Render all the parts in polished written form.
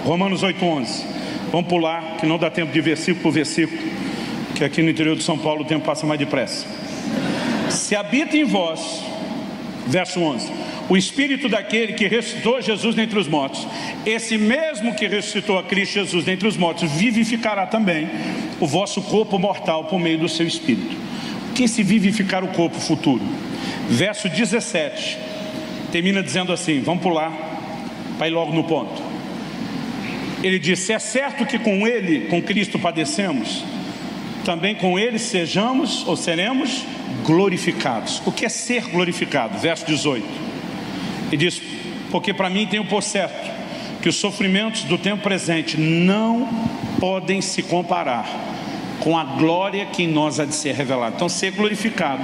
Romanos 8:11. Vamos pular, que não dá tempo de versículo por versículo, que aqui no interior de São Paulo o tempo passa mais depressa. Se habita em vós, verso 11, o Espírito daquele que ressuscitou Jesus dentre os mortos, esse mesmo que ressuscitou a Cristo Jesus dentre os mortos, vivificará também o vosso corpo mortal por meio do seu Espírito. O que é se vivificar o corpo futuro? Verso 17, termina dizendo assim, vamos pular, para ir logo no ponto. Ele diz, se é certo que com Ele, com Cristo padecemos, também com Ele sejamos ou seremos glorificados. O que é ser glorificado? Verso 18. Ele diz, porque para mim tenho por certo que os sofrimentos do tempo presente não podem se comparar com a glória que em nós há de ser revelada. Então ser glorificado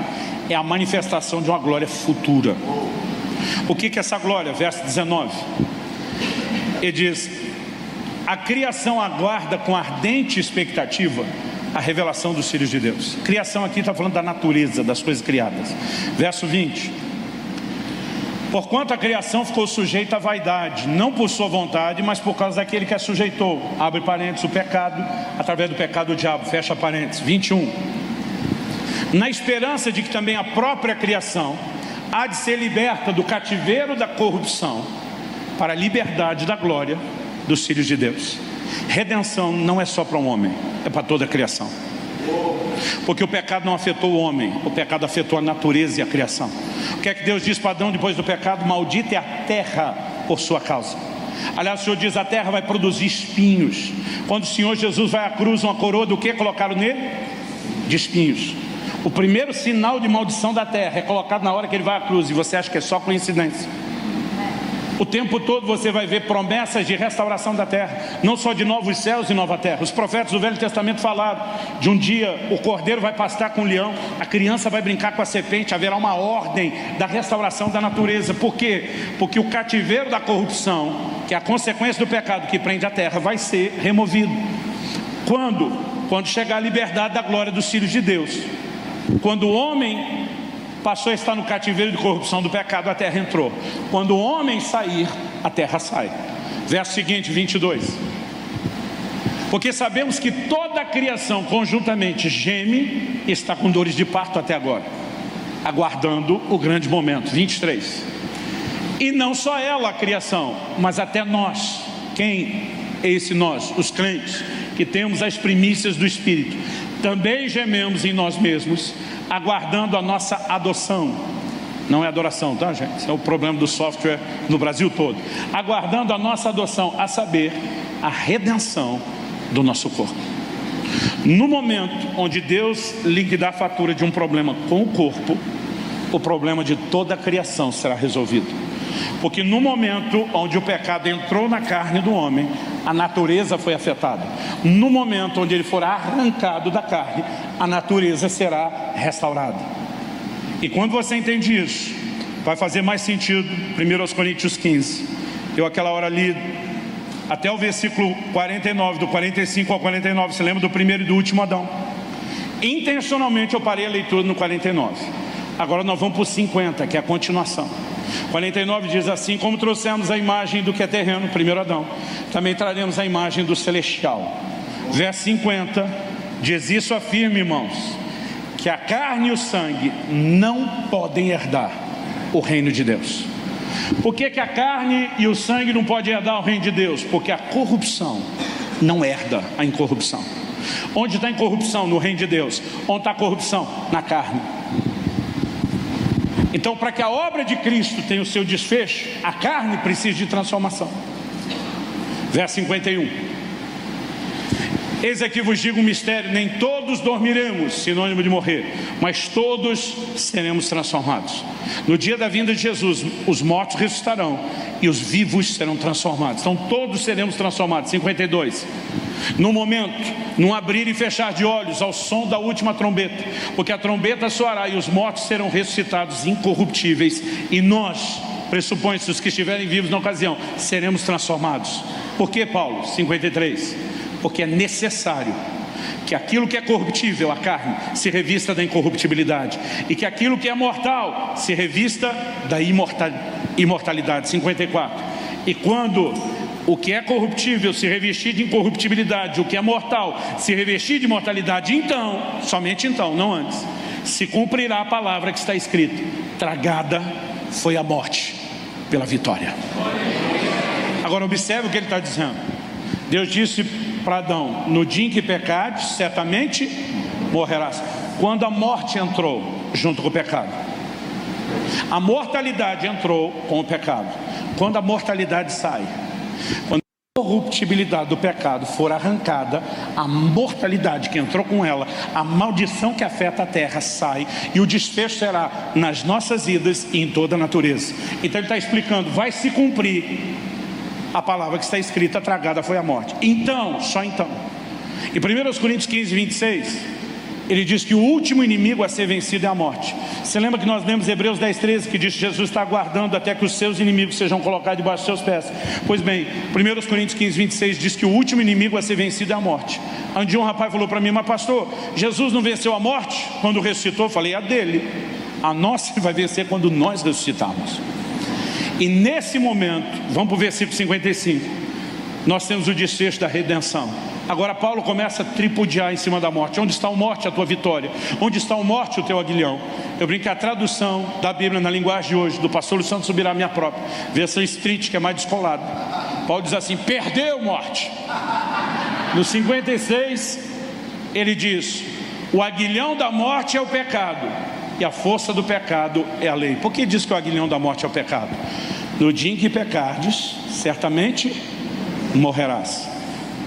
é a manifestação de uma glória futura. O que é essa glória? Verso 19. Ele diz, a criação aguarda com ardente expectativa a revelação dos filhos de Deus. Criação aqui está falando da natureza, das coisas criadas. Verso 20. Porquanto a criação ficou sujeita à vaidade, não por sua vontade, mas por causa daquele que a sujeitou. Abre parênteses, o pecado, através do pecado o diabo, fecha parênteses. 21. Na esperança de que também a própria criação há de ser liberta do cativeiro da corrupção para a liberdade da glória dos filhos de Deus. Redenção não é só para um homem, é para toda a criação. Porque o pecado não afetou o homem, o pecado afetou a natureza e a criação. O que é que Deus diz para Adão depois do pecado? Maldita é a terra por sua causa. Aliás, o Senhor diz, a terra vai produzir espinhos. Quando o Senhor Jesus vai à cruz, uma coroa do que colocaram nele? De espinhos. O primeiro sinal de maldição da terra é colocado na hora que ele vai à cruz. E você acha que é só coincidência? O tempo todo você vai ver promessas de restauração da terra, não só de novos céus e nova terra. Os profetas do Velho Testamento falaram de um dia o cordeiro vai pastar com o leão, a criança vai brincar com a serpente, haverá uma ordem da restauração da natureza. Por quê? Porque o cativeiro da corrupção, que é a consequência do pecado que prende a terra, vai ser removido. Quando chegar a liberdade da glória dos filhos de Deus. Quando o homem passou a estar no cativeiro de corrupção do pecado, a terra entrou. Quando o homem sair, a terra sai. Verso seguinte, 22. Porque sabemos que toda a criação conjuntamente geme e está com dores de parto até agora, aguardando o grande momento. 23. E não só ela, a criação, mas até nós. Quem é esse nós? Os crentes, que temos as primícias do Espírito. Também gememos em nós mesmos, aguardando a nossa adoção. Não é adoração, tá, gente? Esse é o problema do software no Brasil todo. Aguardando a nossa adoção, a saber, a redenção do nosso corpo. No momento onde Deus liquidar a fatura de um problema com o corpo, o problema de toda a criação será resolvido. Porque no momento onde o pecado entrou na carne do homem, a natureza foi afetada. No momento onde ele for arrancado da carne, a natureza será restaurada. E quando você entende isso, vai fazer mais sentido 1 Coríntios 15. Eu aquela hora li até o versículo 49, do 45 ao 49, você lembra do primeiro e do último Adão. Intencionalmente eu parei a leitura no 49. Agora nós vamos para o 50, que é a continuação. 49 diz assim: como trouxemos a imagem do que é terreno, primeiro Adão, também traremos a imagem do celestial. Verso 50 diz: isso afirma, irmãos, que a carne e o sangue não podem herdar o reino de Deus. Por que a carne e o sangue não podem herdar o reino de Deus? Porque a corrupção não herda a incorrupção. Onde está a incorrupção? No reino de Deus. Onde está a corrupção? Na carne. Então, para que a obra de Cristo tenha o seu desfecho, a carne precisa de transformação. Verso 51. Eis aqui vos digo um mistério: nem todos dormiremos, sinônimo de morrer, mas todos seremos transformados. No dia da vinda de Jesus, os mortos ressuscitarão e os vivos serão transformados. Então todos seremos transformados. 52. No momento, num abrir e fechar de olhos, ao som da última trombeta, porque a trombeta soará e os mortos serão ressuscitados incorruptíveis, e nós, pressupõe-se os que estiverem vivos na ocasião, seremos transformados. Por que, Paulo? 53. Porque é necessário que aquilo que é corruptível, a carne, se revista da incorruptibilidade, e que aquilo que é mortal se revista da imortalidade. 54. E quando o que é corruptível se revestir de incorruptibilidade, o que é mortal se revestir de mortalidade, então, somente então, não antes, se cumprirá a palavra que está escrita: tragada foi a morte pela vitória. Agora observe o que ele está dizendo. Deus disse para Adão: no dia em que pecares, certamente morrerás. Quando a morte entrou junto com o pecado, a mortalidade entrou com o pecado. Quando a mortalidade sai, quando a corruptibilidade do pecado for arrancada, a mortalidade que entrou com ela, a maldição que afeta a terra sai, e o desfecho será nas nossas vidas e em toda a natureza. Então ele está explicando: vai se cumprir a palavra que está escrita: tragada foi a morte. Então, só então. Em 1 Coríntios 15, 26, ele diz que o último inimigo a ser vencido é a morte. Você lembra que nós lemos Hebreus 10, 13, que diz que Jesus está aguardando até que os seus inimigos sejam colocados debaixo dos seus pés? Pois bem, 1 Coríntios 15, 26 diz que o último inimigo a ser vencido é a morte. Um dia um rapaz falou para mim: mas pastor, Jesus não venceu a morte quando ressuscitou? Eu falei: a dele. A nossa vai vencer quando nós ressuscitarmos. E nesse momento, vamos para o versículo 55, nós temos o desfecho da redenção. Agora Paulo começa a tripudiar em cima da morte. Onde está a morte, a tua vitória? Onde está a morte, o teu aguilhão? Eu brinco que a tradução da Bíblia na linguagem de hoje, do pastor Luciano Santos Subirá, minha própria versão street, que é mais descolada, Paulo diz assim: perdeu, morte. No 56 ele diz: o aguilhão da morte é o pecado, e a força do pecado é a lei. Por que diz que o aguilhão da morte é o pecado? No dia em que pecardes, certamente morrerás.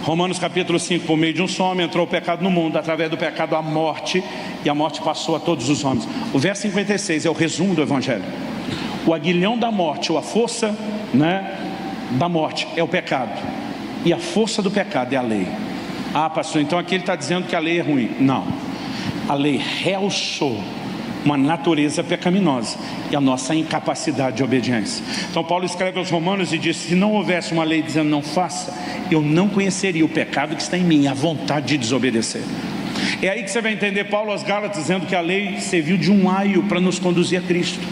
Romanos capítulo 5, por meio de um só homem entrou o pecado no mundo, através do pecado a morte, e a morte passou a todos os homens. O verso 56 é o resumo do Evangelho. O aguilhão da morte, ou a força, da morte é o pecado, e a força do pecado é a lei. Ah, pastor, então aqui ele está dizendo que a lei é ruim. Não, a lei realçou uma natureza pecaminosa e a nossa incapacidade de obediência. Então Paulo escreve aos Romanos e diz: se não houvesse uma lei dizendo não faça, eu não conheceria o pecado que está em mim, a vontade de desobedecer. É aí que você vai entender Paulo aos Gálatas dizendo que a lei serviu de um aio para nos conduzir a Cristo,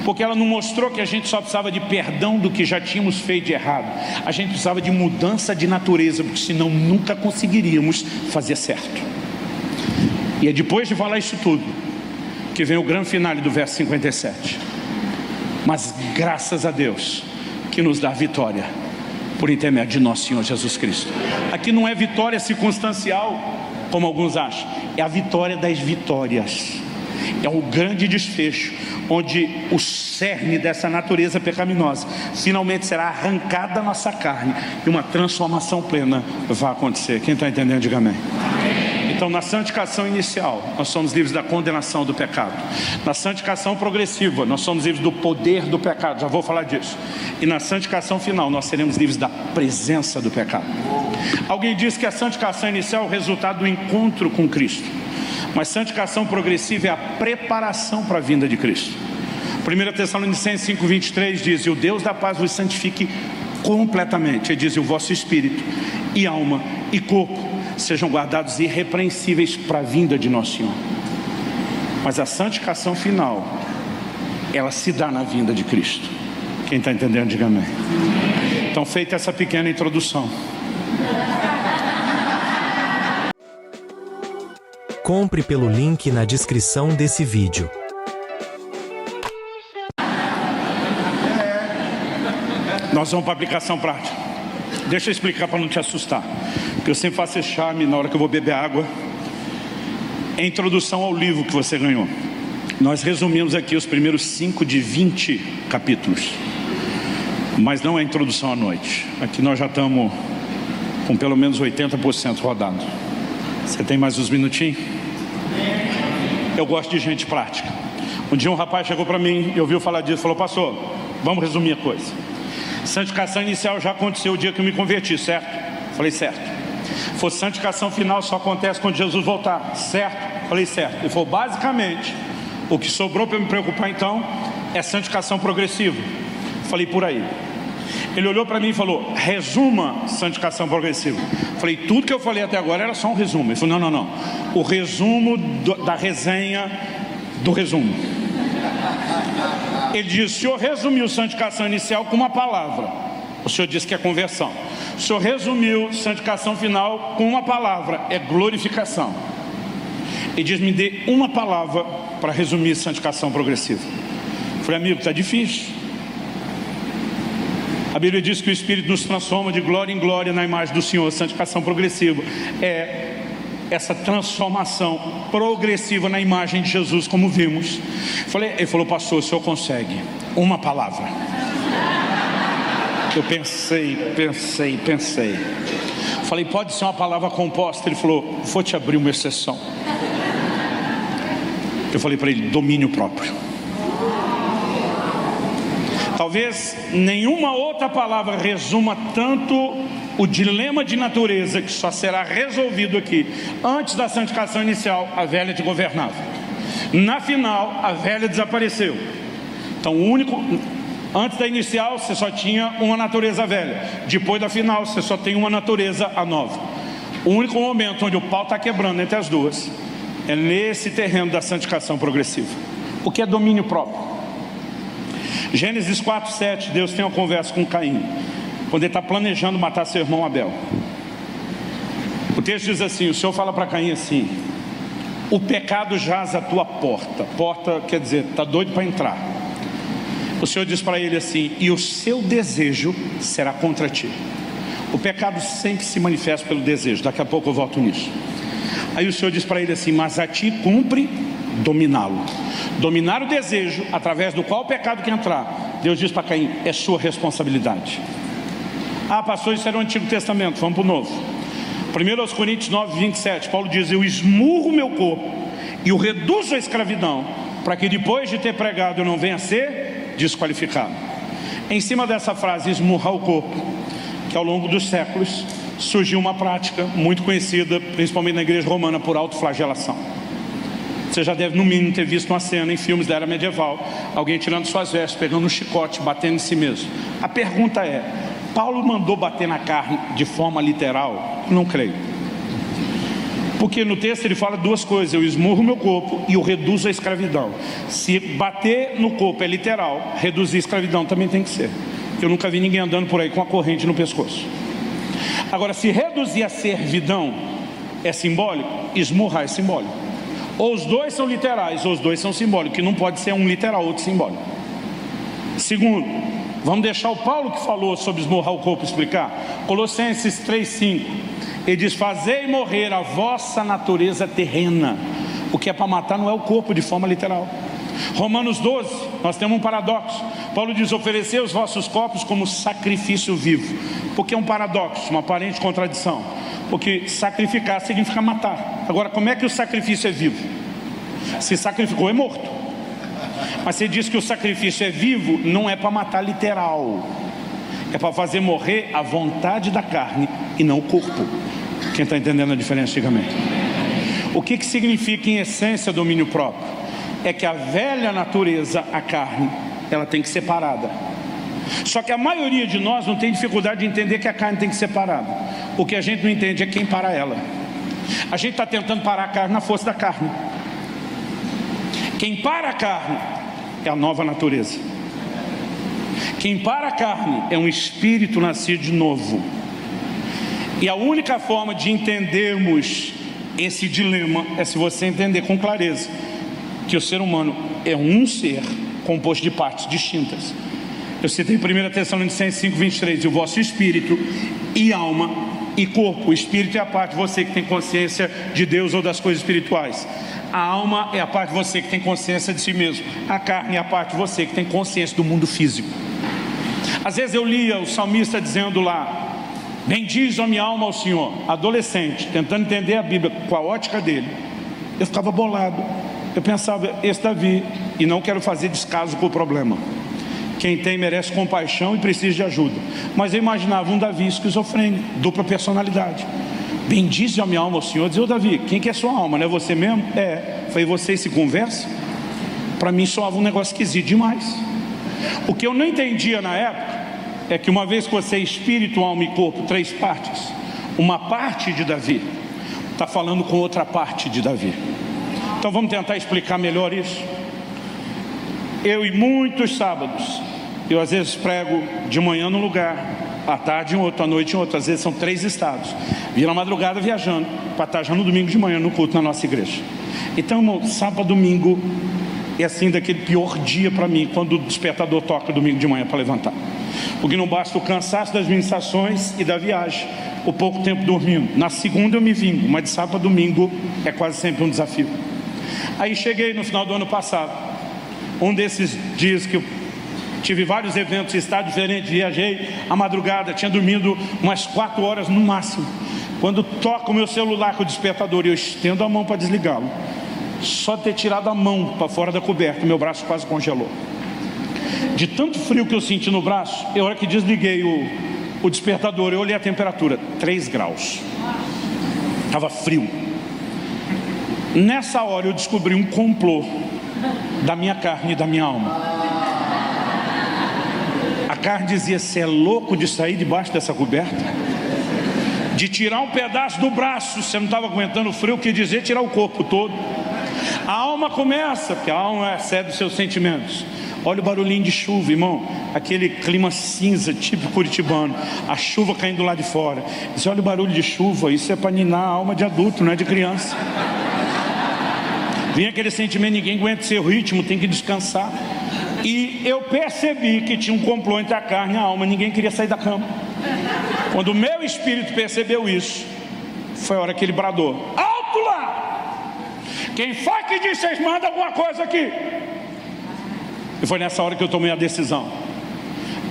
porque ela não mostrou que a gente só precisava de perdão do que já tínhamos feito de errado. A gente precisava de mudança de natureza, porque senão nunca conseguiríamos fazer certo. E é depois de falar isso tudo que vem o grande finale do verso 57. Mas graças a Deus que nos dá vitória por intermédio de nosso Senhor Jesus Cristo. Aqui não é vitória circunstancial, como alguns acham, é a vitória das vitórias. É o grande desfecho, onde o cerne dessa natureza pecaminosa finalmente será arrancada da nossa carne e uma transformação plena vai acontecer. Quem está entendendo, diga amém. Então, na santificação inicial, nós somos livres da condenação do pecado. Na santificação progressiva, nós somos livres do poder do pecado, já vou falar disso. E na santificação final, nós seremos livres da presença do pecado. Alguém diz que a santificação inicial é o resultado do encontro com Cristo, mas santificação progressiva é a preparação para a vinda de Cristo. 1 Tessalonicenses 5:23 diz: e o Deus da paz vos santifique completamente. Ele diz: e o vosso espírito, e alma, e corpo sejam guardados irrepreensíveis para a vinda de nosso Senhor. Mas a santificação final, ela se dá na vinda de Cristo. Quem está entendendo, diga amém. Então, feita essa pequena introdução, compre pelo link na descrição desse vídeo. nós vamos para a aplicação prática. Deixa eu explicar para não te assustar, porque eu sempre faço esse charme na hora que eu vou beber água. É a introdução ao livro que você ganhou. Nós resumimos aqui os primeiros 5 de 20 capítulos, mas não é a introdução à noite. Aqui nós já estamos com pelo menos 80% rodado. Você tem mais uns minutinhos? Eu gosto de gente prática. Um dia um rapaz chegou para mim e ouviu falar disso, falou: pastor, vamos resumir a coisa. Santificação inicial já aconteceu o dia que eu me converti, certo? Falei: certo. Foi santificação final, só acontece quando Jesus voltar, certo? Falei: certo. Ele falou: basicamente, o que sobrou para eu me preocupar então é santificação progressiva. Falei: por aí. Ele olhou para mim e falou: resuma santificação progressiva. Falei: tudo que eu falei até agora era só um resumo. Ele falou: não. O resumo da resenha do resumo. Ele disse: o senhor resumiu santificação inicial com uma palavra. O Senhor disse que é conversão. O Senhor resumiu santificação final com uma palavra, é glorificação. E diz, me dê uma palavra para resumir santificação progressiva. Eu falei, amigo, está difícil. A Bíblia diz que o Espírito nos transforma de glória em glória na imagem do Senhor. Santificação progressiva é essa transformação progressiva na imagem de Jesus, como vimos. Ele falou, pastor, o senhor consegue uma palavra? Eu pensei. Falei, pode ser uma palavra composta? Ele falou, vou te abrir uma exceção. Eu falei para ele, domínio próprio. Talvez nenhuma outra palavra resuma tanto o dilema de natureza que só será resolvido aqui. Antes da santificação inicial, a velha te governava. Na final, a velha desapareceu. Então, antes da inicial, você só tinha uma natureza velha. Depois da final, você só tem uma natureza a nova. O único momento onde o pau está quebrando entre as duas é nesse terreno da santificação progressiva. O que é domínio próprio? Gênesis 4:7, Deus tem uma conversa com Caim, quando ele está planejando matar seu irmão Abel. O texto diz assim, o Senhor fala para Caim assim, o pecado jaz à tua porta. Porta quer dizer, está doido para entrar. O Senhor diz para ele assim, e o seu desejo será contra ti. O pecado sempre se manifesta pelo desejo, daqui a pouco eu volto nisso. Aí o Senhor diz para ele assim, mas a ti cumpre dominá-lo. Dominar o desejo, através do qual o pecado quer entrar. Deus diz para Caim, é sua responsabilidade. Ah, pastor, isso era o Antigo Testamento, vamos para o Novo. 1 Coríntios 9:27, Paulo diz, eu esmurro o meu corpo e o reduzo à escravidão, para que depois de ter pregado eu não venha a ser desqualificado. Em cima dessa frase, esmurrar o corpo, que ao longo dos séculos surgiu uma prática muito conhecida, principalmente na igreja romana, por autoflagelação. Você já deve no mínimo ter visto uma cena em filmes da era medieval, alguém tirando suas vestes, pegando um chicote, batendo em si mesmo. A pergunta é, Paulo mandou bater na carne de forma literal? Não creio. Porque no texto ele fala duas coisas, eu esmurro meu corpo e o reduzo à escravidão. Se bater no corpo é literal, reduzir a escravidão também tem que ser. Eu nunca vi ninguém andando por aí com a corrente no pescoço. Agora, se reduzir a servidão é simbólico, esmurrar é simbólico. Ou os dois são literais, ou os dois são simbólicos, que não pode ser um literal, outro simbólico. Segundo, vamos deixar o Paulo que falou sobre esmurrar o corpo explicar. Colossenses 3:5, ele diz, fazei morrer a vossa natureza terrena. O que é para matar não é o corpo de forma literal. Romanos 12, nós temos um paradoxo. Paulo diz, oferecei os vossos corpos como sacrifício vivo. Porque é um paradoxo, uma aparente contradição. Porque sacrificar significa matar. Agora, como é que o sacrifício é vivo? Se sacrificou, é morto. Mas você diz que o sacrifício é vivo, não é para matar literal. É para fazer morrer a vontade da carne e não o corpo. Quem está entendendo a diferença, diga amém. O que significa em essência domínio próprio? É que a velha natureza, a carne, ela tem que ser parada. Só que a maioria de nós não tem dificuldade de entender que a carne tem que ser parada. O que a gente não entende é quem para ela. A gente está tentando parar a carne na força da carne. Quem para a carne é a nova natureza. Quem para a carne é um espírito nascido de novo. E a única forma de entendermos esse dilema é se você entender com clareza que o ser humano é um ser composto de partes distintas. Eu citei 1 Tessalonicenses 5:23, e o vosso espírito e alma e corpo. O espírito é a parte de você que tem consciência de Deus ou das coisas espirituais. A alma é a parte de você que tem consciência de si mesmo. A carne é a parte de você que tem consciência do mundo físico. Às vezes eu lia o salmista dizendo lá, bendiz a minha alma ao Senhor. Adolescente, tentando entender a Bíblia com a ótica dele, eu ficava bolado. Eu pensava, esse Davi, e não quero fazer descaso com o problema. Quem tem merece compaixão e precisa de ajuda. Mas eu imaginava um Davi esquizofrênico, dupla personalidade. Bendize a minha alma ao Senhor. Dizia, ô Davi, quem que é sua alma? Não é você mesmo? É. Falei, vocês se conversam? Para mim soava um negócio esquisito demais. O que eu não entendia na época é que uma vez que você é espírito, alma e corpo, três partes, uma parte de Davi está falando com outra parte de Davi. Então vamos tentar explicar melhor isso. Eu e muitos sábados, eu às vezes prego de manhã num lugar, à tarde em outro, à noite em outro. Às vezes são 3 estados. Vira a madrugada viajando, para estar já no domingo de manhã no culto na nossa igreja. Então, irmão, sábado, domingo é assim daquele pior dia para mim, quando o despertador toca domingo de manhã para levantar. Porque não basta o cansaço das ministrações e da viagem, o pouco tempo dormindo. Na segunda eu me vingo, mas de sábado a domingo é quase sempre um desafio. Aí cheguei no final do ano passado, um desses dias que eu tive vários eventos em estados diferentes, viajei à madrugada, tinha dormido umas 4 horas no máximo. Quando toca o meu celular com o despertador e eu estendo a mão para desligá-lo, só ter tirado a mão para fora da coberta, meu braço quase congelou. De tanto frio que eu senti no braço, a hora que desliguei o despertador, eu olhei a temperatura, 3 graus. Estava frio. Nessa hora eu descobri um complô da minha carne e da minha alma. A carne dizia: você é louco de sair debaixo dessa coberta? De tirar um pedaço do braço, você não estava aguentando o frio, quer dizer tirar o corpo todo. A alma começa, porque a alma é a sede dos seus sentimentos. Olha o barulhinho de chuva, irmão. Aquele clima cinza, típico curitibano. A chuva caindo lá de fora. Você olha o barulho de chuva, isso é para ninar a alma de adulto, não é de criança. Vem aquele sentimento, ninguém aguenta seu ritmo, tem que descansar. E eu percebi que tinha um complô entre a carne e a alma, ninguém queria sair da cama. Quando o meu espírito percebeu isso, foi a hora que ele bradou: alto lá! Quem foi que disse vocês mandam alguma coisa aqui? E foi nessa hora que eu tomei a decisão.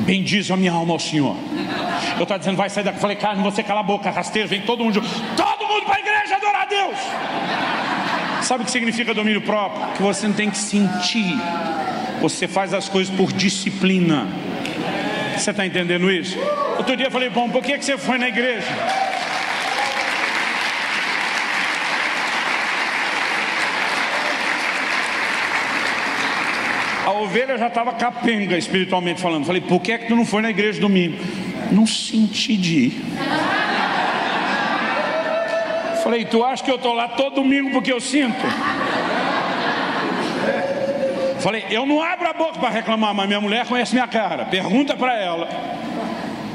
Bendize a minha alma ao Senhor. Eu estava dizendo: vai sair daqui. Eu falei: carne, você cala a boca, rasteiro, vem todo mundo para a igreja adorar a Deus. Sabe o que significa domínio próprio? Que você não tem que sentir, você faz as coisas por disciplina. Você está entendendo isso? Outro dia eu falei: bom, por que você foi na igreja? A ovelha já estava capenga, espiritualmente falando. Falei: por que tu não foi na igreja domingo? Não senti de ir. Falei: tu acha que eu estou lá todo domingo porque eu sinto? Falei: eu não abro a boca para reclamar, mas minha mulher conhece minha cara. Pergunta para ela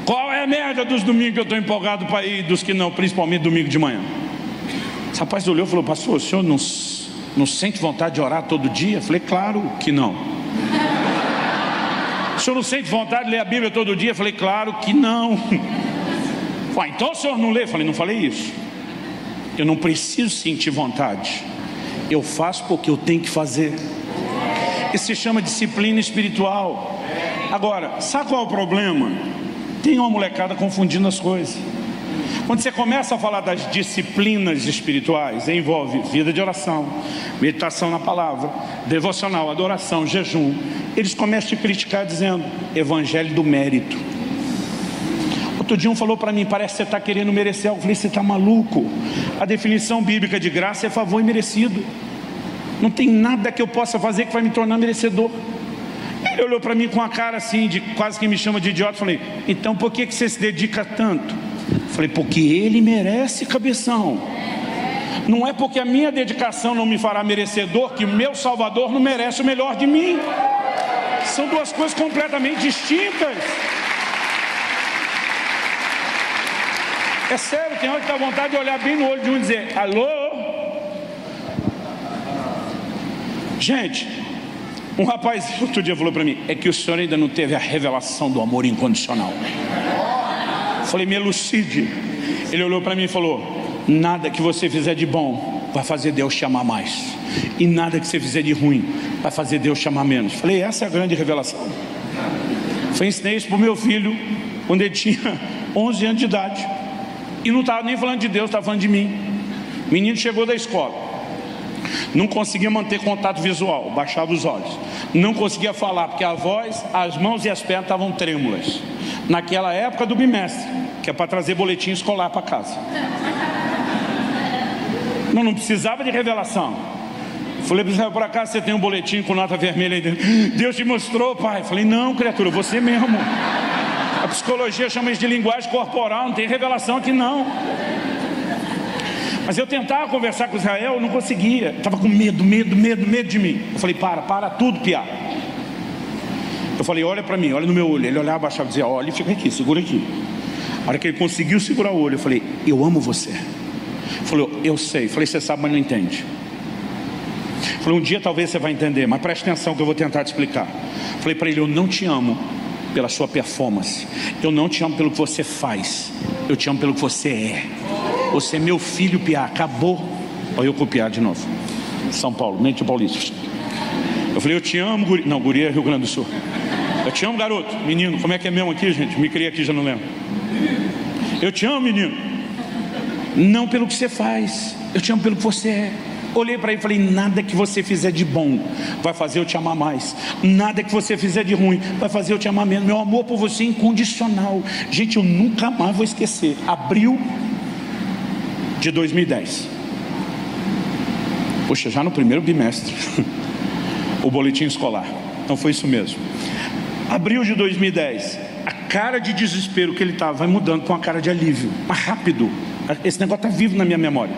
qual é a média dos domingos que eu estou empolgado para ir, dos que não, principalmente domingo de manhã. Esse rapaz olhou e falou: pastor, o senhor não sente vontade de orar todo dia? Falei: claro que não. O senhor não sente vontade de ler a Bíblia todo dia? Falei: claro que não. Ué, então o senhor não lê? Falei: não falei isso. Eu não preciso sentir vontade, eu faço porque eu tenho que fazer. Isso se chama disciplina espiritual. Agora, sabe qual é o problema? Tem uma molecada confundindo as coisas. Quando você começa a falar das disciplinas espirituais, envolve vida de oração, meditação na palavra, devocional, adoração, jejum. Eles começam a te criticar dizendo: evangelho do mérito. Outro dia um falou para mim: parece que você está querendo merecer algo. Eu falei: você está maluco? A definição bíblica de graça é favor imerecido. Não tem nada que eu possa fazer que vai me tornar merecedor. Ele olhou para mim com a cara assim, de quase que me chama de idiota. Falei: então por que você se dedica tanto? Falei: porque ele merece, cabeção. Não é porque a minha dedicação não me fará merecedor que o meu Salvador não merece o melhor de mim. São duas coisas completamente distintas. É sério, tem hora que dá vontade de olhar bem no olho de um e dizer: alô? Gente, um rapaz outro dia falou para mim: é que o senhor ainda não teve a revelação do amor incondicional. Falei: me elucide. Ele olhou para mim e falou: nada que você fizer de bom vai fazer Deus te amar mais, e nada que você fizer de ruim vai fazer Deus te amar menos. Falei: essa é a grande revelação. Ensinei isso para o meu filho quando ele tinha 11 anos de idade, e não estava nem falando de Deus, estava falando de mim. O menino chegou da escola, não conseguia manter contato visual, baixava os olhos, não conseguia falar porque a voz, as mãos e as pernas estavam trêmulas. Naquela época do bimestre, que é para trazer boletim escolar para casa. Não precisava de revelação. Falei: por acaso você tem um boletim com nota vermelha aí dentro? Deus te mostrou, pai. Falei: não, criatura, você mesmo. A psicologia chama isso de linguagem corporal, não tem revelação aqui não. Mas eu tentava conversar com Israel, eu não conseguia. Estava com medo de mim. Eu falei: para tudo, piá. Eu falei: olha para mim, olha no meu olho. Ele olhava, abaixava e dizia: olha, fica aqui, segura aqui. A hora que ele conseguiu segurar o olho, eu falei, eu amo você. Ele falou, eu sei. Eu falei, você sabe, mas não entende. Eu falei, um dia talvez você vai entender, mas preste atenção que eu vou tentar te explicar. Eu falei para ele, eu não te amo pela sua performance. Eu não te amo pelo que você faz. Eu te amo pelo que você é. Você é meu filho, Piá. Acabou. Olha eu com o Piá de novo. São Paulo, mente paulista. Eu falei, eu te amo, guri. Não, guri é Rio Grande do Sul. Eu te amo, garoto. Menino, como é que é mesmo aqui, gente? Me criei aqui, já não lembro. Eu te amo, menino. Não pelo que você faz. Eu te amo pelo que você é. Olhei para ele e falei, nada que você fizer de bom vai fazer eu te amar mais. Nada que você fizer de ruim vai fazer eu te amar menos. Meu amor por você é incondicional. Gente, eu nunca mais vou esquecer. Abril de 2010. Poxa, já no primeiro bimestre. O boletim escolar. Então foi isso mesmo. Abril de 2010. A cara de desespero que ele estava vai mudando para uma cara de alívio. Mas rápido. Esse negócio está vivo na minha memória.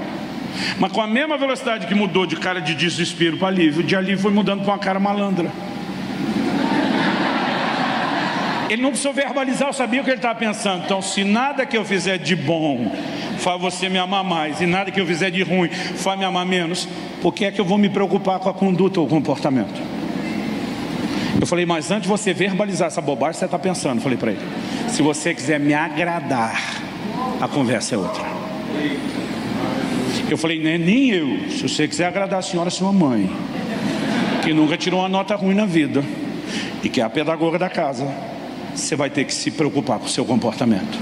Mas com a mesma velocidade que mudou de cara de desespero para alívio, de alívio foi mudando para uma cara malandra. Ele não precisou verbalizar, eu sabia o que ele estava pensando. Então, se nada que eu fizer de bom faz você me amar mais, e nada que eu fizer de ruim faz me amar menos, por que é que eu vou me preocupar com a conduta ou o comportamento? Eu falei, mas antes de você verbalizar essa bobagem, você está pensando, falei para ele, se você quiser me agradar, a conversa é outra. Eu falei, nem eu. Se você quiser agradar a senhora, sua mãe, que nunca tirou uma nota ruim na vida e que é a pedagoga da casa, você vai ter que se preocupar com o seu comportamento.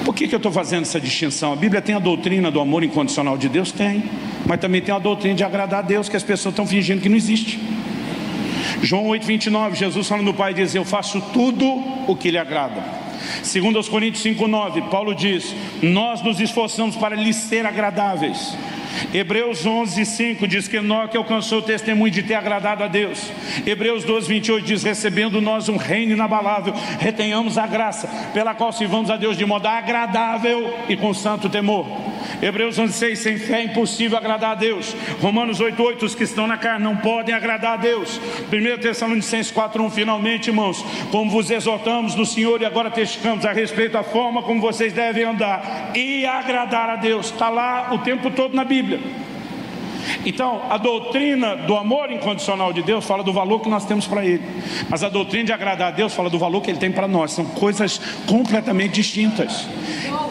Por que eu estou fazendo essa distinção? A Bíblia tem a doutrina do amor incondicional de Deus? Tem. Mas também tem a doutrina de agradar a Deus, que as pessoas estão fingindo que não existe. João 8,29, Jesus falando do Pai diz, eu faço tudo o que lhe agrada. Segundo aos Coríntios 5,9, Paulo diz, nós nos esforçamos para lhes ser agradáveis. Hebreus 11,5 diz que Enoque alcançou o testemunho de ter agradado a Deus. Hebreus 12,28 diz, recebendo nós um reino inabalável, retenhamos a graça, pela qual sirvamos a Deus de modo agradável e com santo temor. Hebreus 11,6, sem fé é impossível agradar a Deus. Romanos 8,8, os que estão na carne não podem agradar a Deus. 1 Tessalonicenses 4,1, finalmente, irmãos, como vos exortamos no Senhor e agora testificamos a respeito da forma como vocês devem andar e agradar a Deus. Está lá o tempo todo na Bíblia. Então, a doutrina do amor incondicional de Deus fala do valor que nós temos para Ele. Mas a doutrina de agradar a Deus fala do valor que Ele tem para nós. São coisas completamente distintas.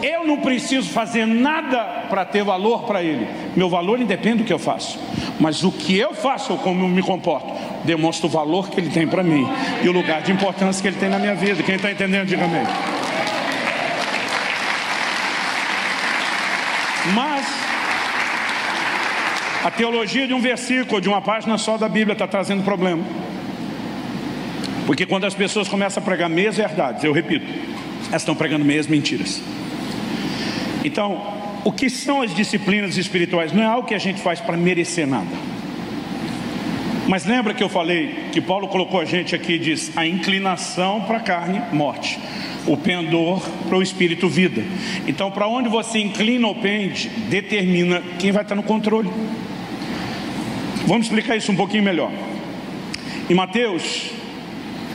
Eu não preciso fazer nada para ter valor para Ele. Meu valor independe do que eu faço. Mas o que eu faço ou como eu me comporto demonstra o valor que Ele tem para mim e o lugar de importância que Ele tem na minha vida. Quem está entendendo, diga amém. Mas a teologia de um versículo, de uma página só da Bíblia está trazendo problema. Porque quando as pessoas começam a pregar meias verdades, eu repito, elas estão pregando meias mentiras. Então, o que são as disciplinas espirituais? Não é algo que a gente faz para merecer nada. Mas lembra que eu falei que Paulo colocou a gente aqui e diz, a inclinação para a carne, morte. O pendor para o espírito, vida. Então, para onde você inclina ou pende, determina quem vai estar no controle. Vamos explicar isso um pouquinho melhor. Em Mateus,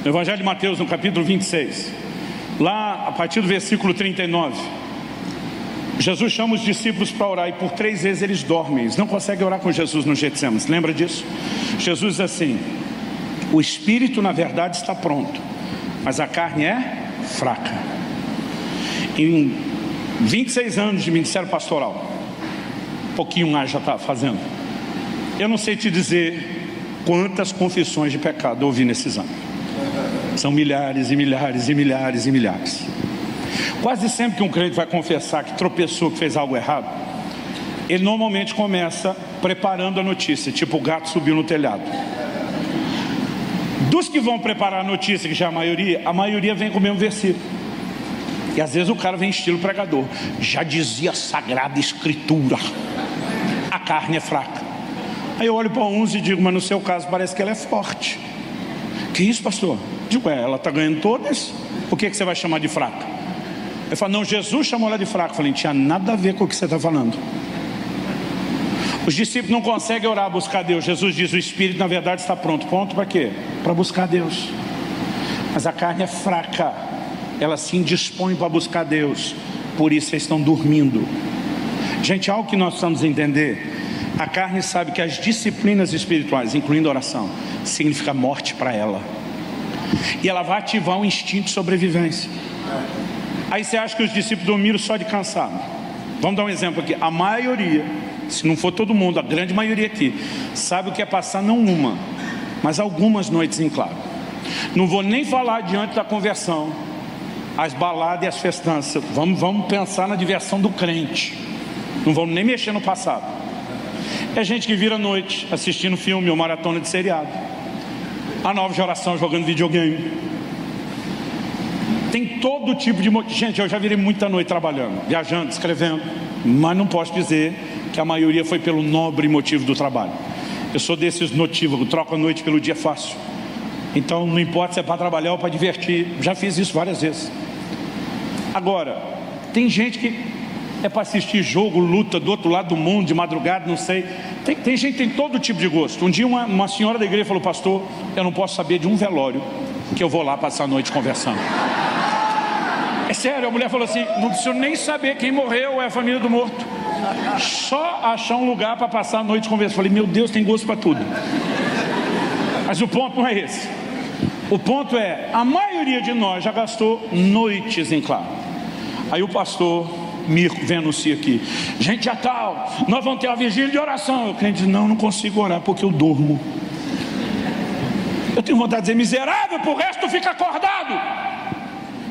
no Evangelho de Mateus, no capítulo 26, lá a partir do versículo 39, Jesus chama os discípulos para orar e por 3 vezes eles dormem. Eles não conseguem orar com Jesus no Getsemane. Você lembra disso? Jesus diz assim, o espírito na verdade está pronto, mas a carne é fraca. Em 26 anos de ministério pastoral, pouquinho mais já está fazendo, eu não sei te dizer quantas confissões de pecado eu ouvi nesses anos. São milhares e milhares e milhares e milhares. Quase sempre que um crente vai confessar que tropeçou, que fez algo errado, ele normalmente começa preparando a notícia, tipo o gato subiu no telhado. Dos que vão preparar a notícia, que já é a maioria vem com o mesmo versículo. E às vezes o cara vem estilo pregador. Já dizia a Sagrada Escritura, a carne é fraca. Aí eu olho para uns e digo, mas no seu caso parece que ela é forte. Que isso, pastor? Digo, ela está ganhando todas. Por que você vai chamar de fraca? Eu falo, não, Jesus chamou ela de fraca. Eu falei, não tinha nada a ver com o que você está falando. Os discípulos não conseguem orar, buscar Deus. Jesus diz, o Espírito na verdade está pronto. Pronto para quê? Para buscar Deus. Mas a carne é fraca. elas se indispõem para buscar Deus, por isso eles estão dormindo. Gente, algo que nós precisamos entender: a carne sabe que as disciplinas espirituais, incluindo a oração, significa morte para ela, e ela vai ativar um instinto de sobrevivência. Aí você acha que os discípulos dormiram só de cansado? Vamos dar um exemplo aqui. A maioria, se não for todo mundo, a grande maioria aqui, sabe o que é passar não uma, mas algumas noites em claro. Não vou nem falar diante da conversão, as baladas e as festanças. Vamos pensar na diversão do crente. Não vamos nem mexer no passado. É gente que vira à noite assistindo filme ou maratona de seriado, a nova geração jogando videogame. Tem todo tipo de motivo. Gente, eu já virei muita noite trabalhando, viajando, escrevendo, mas não posso dizer que a maioria foi pelo nobre motivo do trabalho. Eu sou desses notívagos, troco a noite pelo dia fácil. Então não importa se é para trabalhar ou para divertir. Já fiz isso várias vezes. Agora, tem gente que é para assistir jogo, luta do outro lado do mundo, de madrugada, não sei. Tem gente que tem todo tipo de gosto. Um dia uma senhora da igreja falou: pastor, eu não posso saber de um velório que eu vou lá passar a noite conversando. É sério, a mulher falou assim: não preciso nem saber quem morreu ou é a família do morto, só achar um lugar para passar a noite conversando. Eu falei: meu Deus, tem gosto para tudo. Mas o ponto não é esse. O ponto é, a maioria de nós já gastou noites em claro. Aí o pastor Mirko vem anunciar aqui: gente, já tal, nós vamos ter a vigília de oração. O crente diz: não consigo orar porque eu durmo. Eu tenho vontade de dizer: miserável, por resto fica acordado,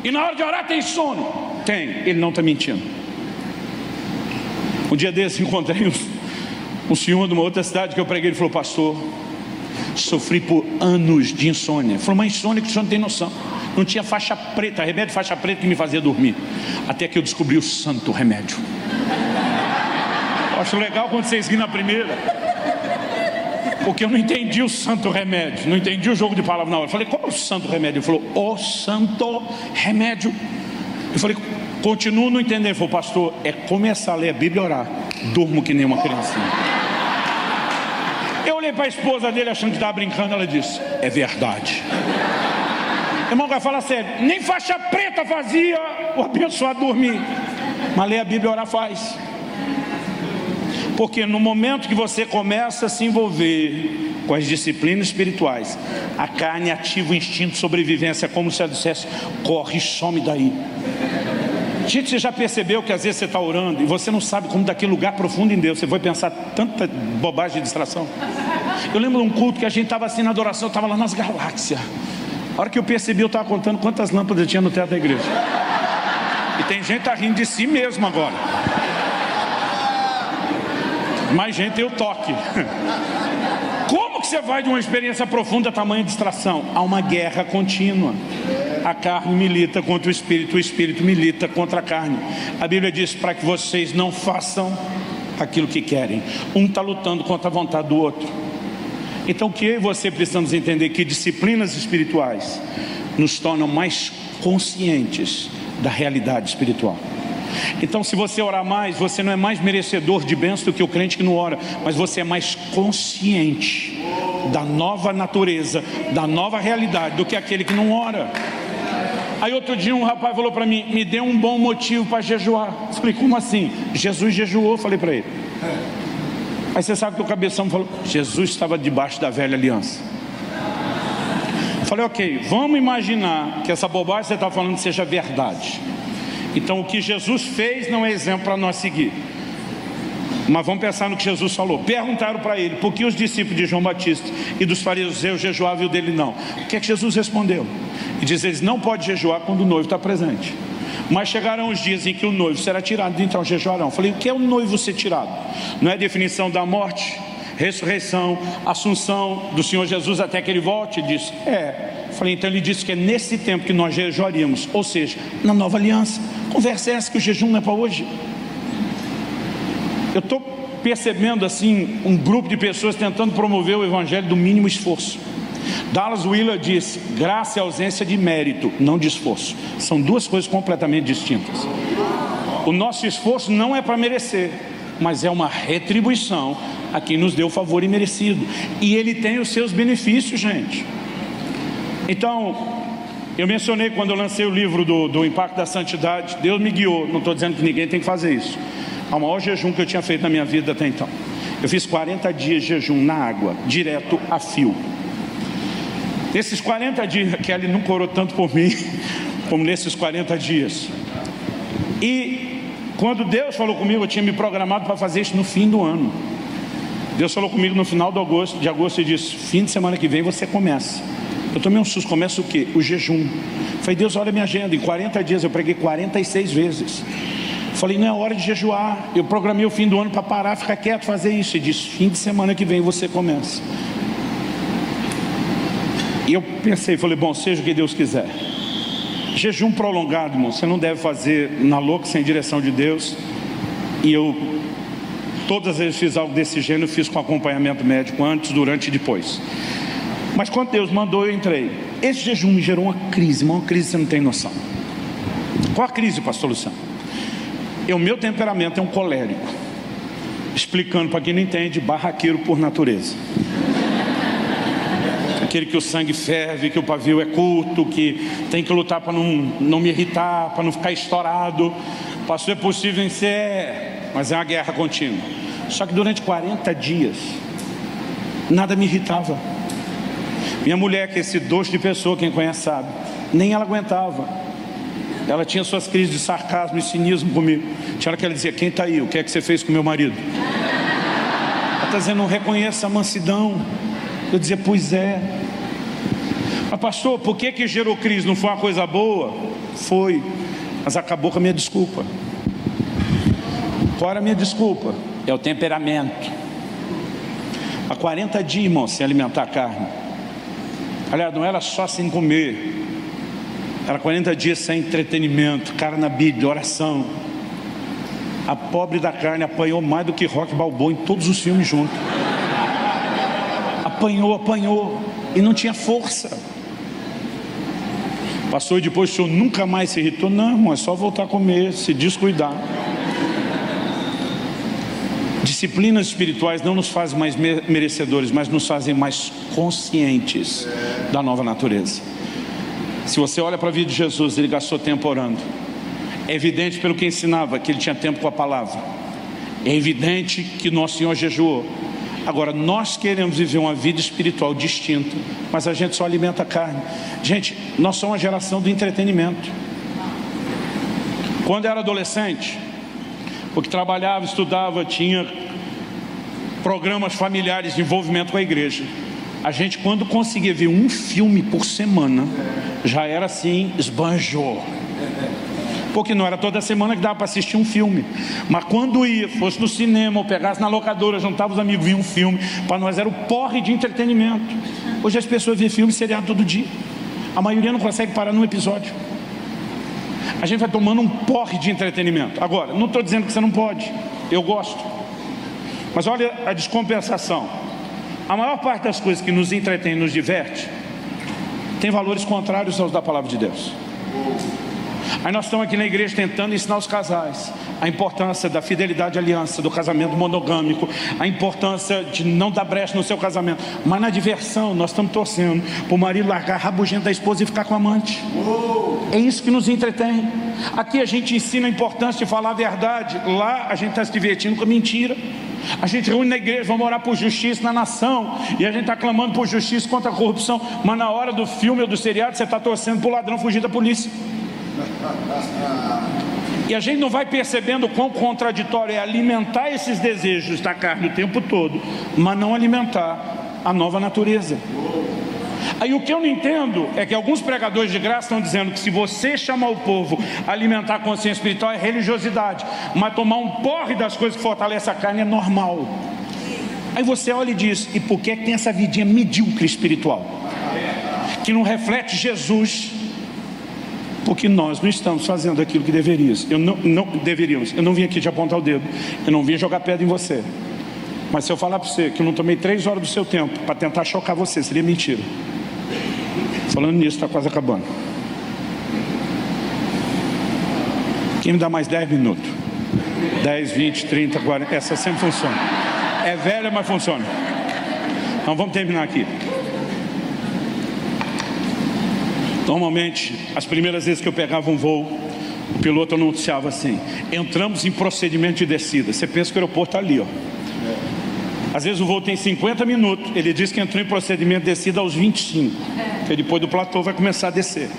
e na hora de orar tem sono. Tem, ele não está mentindo. Um dia desse encontrei um senhor de uma outra cidade que eu preguei. Ele falou: pastor, sofri por anos de insônia. Ele falou: uma insônia que o senhor não tem noção. Não tinha faixa preta, remédio de faixa preta que me fazia dormir, até que eu descobri o santo remédio. Eu acho legal quando vocês riem na primeira, porque eu não entendi o santo remédio, não entendi o jogo de palavras na hora. Eu falei: qual é o santo remédio? Ele falou: o santo remédio. Eu falei: continuo não entendendo. Ele falou: pastor, é começar a ler a Bíblia e orar, durmo que nem uma criancinha. Eu olhei para a esposa dele achando que estava brincando. Ela disse: é verdade. Irmão, vai falar sério, nem faixa preta fazia o abençoado dormir, mas ler a Bíblia e orar faz. Porque no momento que você começa a se envolver com as disciplinas espirituais, a carne ativa o instinto de sobrevivência, como se ela dissesse: corre, some daí. Gente, você já percebeu que às vezes você está orando e você não sabe como daquele lugar profundo em Deus você vai pensar tanta bobagem de distração? Eu lembro de um culto que a gente estava assim na adoração, eu estava lá nas galáxias. A hora que eu percebi, eu estava contando quantas lâmpadas tinha no teto da igreja. E tem gente que está rindo de si mesmo agora. Mais gente tem o toque. Como que você vai de uma experiência profunda a tamanha distração? Há uma guerra contínua. A carne milita contra o espírito milita contra a carne. A Bíblia diz para que vocês não façam aquilo que querem. Um está lutando contra a vontade do outro. Então o que eu e você precisamos entender? Que disciplinas espirituais nos tornam mais conscientes da realidade espiritual. Então, se você orar mais, você não é mais merecedor de bênção do que o crente que não ora, mas você é mais consciente da nova natureza, da nova realidade do que aquele que não ora. Aí outro dia um rapaz falou para mim: me dê um bom motivo para jejuar. Eu falei: como assim? Jesus jejuou, falei para ele. Aí você sabe que o cabeção falou: Jesus estava debaixo da velha aliança. Eu falei: ok, vamos imaginar que essa bobagem que você está falando seja verdade. Então o que Jesus fez não é exemplo para nós seguir. Mas vamos pensar no que Jesus falou. Perguntaram para ele: por que os discípulos de João Batista e dos fariseus jejuavam e o dele não? O que é que Jesus respondeu? E diz: eles não podem jejuar quando o noivo está presente, mas chegarão os dias em que o noivo será tirado, então jejuarão. Falei: o que é o noivo ser tirado? Não é a definição da morte, ressurreição, assunção do Senhor Jesus até que ele volte? Ele disse: é. Falei: então ele disse que é nesse tempo que nós jejuaríamos, ou seja, na nova aliança. Conversa essa que o jejum não é para hoje. Eu estou percebendo assim um grupo de pessoas tentando promover o evangelho do mínimo esforço. Dallas Willard diz: graça é ausência de mérito, não de esforço. São duas coisas completamente distintas. O nosso esforço não é para merecer, mas é uma retribuição a quem nos deu o favor imerecido. E ele tem os seus benefícios, gente. Então, Eu mencionei quando eu lancei o livro do Impacto da Santidade, Deus me guiou, não estou dizendo que ninguém tem que fazer isso. É o maior jejum que eu tinha feito na minha vida até então. Eu fiz 40 dias de jejum na água, direto a fio. Nesses 40 dias, Kelly nunca orou tanto por mim, como nesses 40 dias. E quando Deus falou comigo, eu tinha me programado para fazer isso no fim do ano. Deus falou comigo no final de agosto e disse, fim de semana que vem você começa. Eu tomei um susto, começa o quê? O jejum. Falei, Deus, olha a minha agenda, em 40 dias eu preguei 46 vezes. Falei, não é hora de jejuar. Eu programei o fim do ano para parar, ficar quieto, fazer isso. E disse, fim de semana que vem você começa. E eu pensei, falei, bom, seja o que Deus quiser. Jejum prolongado, irmão, você não deve fazer na louca, sem direção de Deus. E eu, todas as vezes fiz algo desse gênero, fiz com acompanhamento médico, antes, durante e depois. Mas quando Deus mandou, eu entrei. Esse jejum me gerou uma crise, você não tem noção. Qual a crise, pastor Luciano? O meu temperamento é um colérico. Explicando para quem não entende, barraqueiro por natureza. Aquele que o sangue ferve, que o pavio é curto, que tem que lutar para não me irritar, para não ficar estourado. Pastor, é possível vencer, mas é uma guerra contínua. Só que durante 40 dias, nada me irritava. Minha mulher, que é esse doce de pessoa, quem conhece sabe, nem ela aguentava. Ela tinha suas crises de sarcasmo e cinismo comigo. Tinha hora que ela dizia, quem está aí? O que é que você fez com meu marido? Ela está dizendo, não reconheça a mansidão. Eu dizia, pois é. Mas pastor, por que gerou crise? Não foi uma coisa boa? Foi, mas acabou com a minha desculpa. Qual era a minha desculpa? É o temperamento. Há 40 dias, irmão, sem alimentar carne. Aliás, não era só sem comer. Era 40 dias sem entretenimento, cara na Bíblia, oração. A pobre da carne apanhou mais do que Rock Balboa em todos os filmes juntos. Apanhou e não tinha força. Passou e depois o senhor nunca mais se irritou? Não, irmão, é só voltar a comer, se descuidar. Disciplinas espirituais não nos fazem mais merecedores, mas nos fazem mais conscientes da nova natureza. Se você olha para a vida de Jesus, ele gastou tempo orando. É evidente pelo que ensinava que ele tinha tempo com a palavra. É evidente que nosso Senhor jejuou. Agora, nós queremos viver uma vida espiritual distinta, mas a gente só alimenta a carne. Gente, nós somos uma geração do entretenimento. Quando eu era adolescente, porque trabalhava, estudava, tinha programas familiares de envolvimento com a igreja. A gente, quando conseguia ver um filme por semana, já era assim, esbanjou. Porque não era toda semana que dava para assistir um filme. Mas quando ia, fosse no cinema ou pegasse na locadora, juntava os amigos, via um filme, para nós era o porre de entretenimento. Hoje as pessoas vêem filme seriado todo dia. A maioria não consegue parar num episódio. A gente vai tomando um porre de entretenimento. Agora, não estou dizendo que você não pode. Eu gosto. Mas olha a descompensação. A maior parte das coisas que nos entretém e nos diverte tem valores contrários aos da palavra de Deus. Aí nós estamos aqui na igreja tentando ensinar os casais a importância da fidelidade à aliança, do casamento monogâmico, a importância de não dar brecha no seu casamento. Mas na diversão nós estamos torcendo para o marido largar a rabugenta da esposa e ficar com a amante. É isso que nos entretém. Aqui a gente ensina a importância de falar a verdade. Lá a gente está se divertindo com a mentira. A gente reúne na igreja, vamos orar por justiça na nação, e a gente está clamando por justiça contra a corrupção. Mas na hora do filme ou do seriado você está torcendo para o ladrão fugir da polícia. E a gente não vai percebendo quão contraditório é alimentar esses desejos da carne o tempo todo, mas não alimentar a nova natureza. Aí o que eu não entendo é que alguns pregadores de graça estão dizendo que se você chamar o povo a alimentar a consciência espiritual é religiosidade, mas tomar um porre das coisas que fortalecem a carne é normal. Aí você olha e diz, e por que tem essa vidinha medíocre espiritual? Que não reflete Jesus. Porque nós não estamos fazendo aquilo que deveríamos. Eu não vim aqui te apontar o dedo. Eu não vim jogar pedra em você. Mas se eu falar para você que eu não tomei 3 horas do seu tempo para tentar chocar você, seria mentira. Falando nisso, está quase acabando. Quem me dá mais 10 minutos? 10, 20, 30, 40. Essa sempre funciona. É velha, mas funciona. Então vamos terminar aqui. Normalmente, as primeiras vezes que eu pegava um voo, o piloto anunciava assim: entramos em procedimento de descida. Você pensa que o aeroporto está ali, ó. Às vezes o voo tem 50 minutos, ele diz que entrou em procedimento de descida aos 25, porque depois do platô vai começar a descer.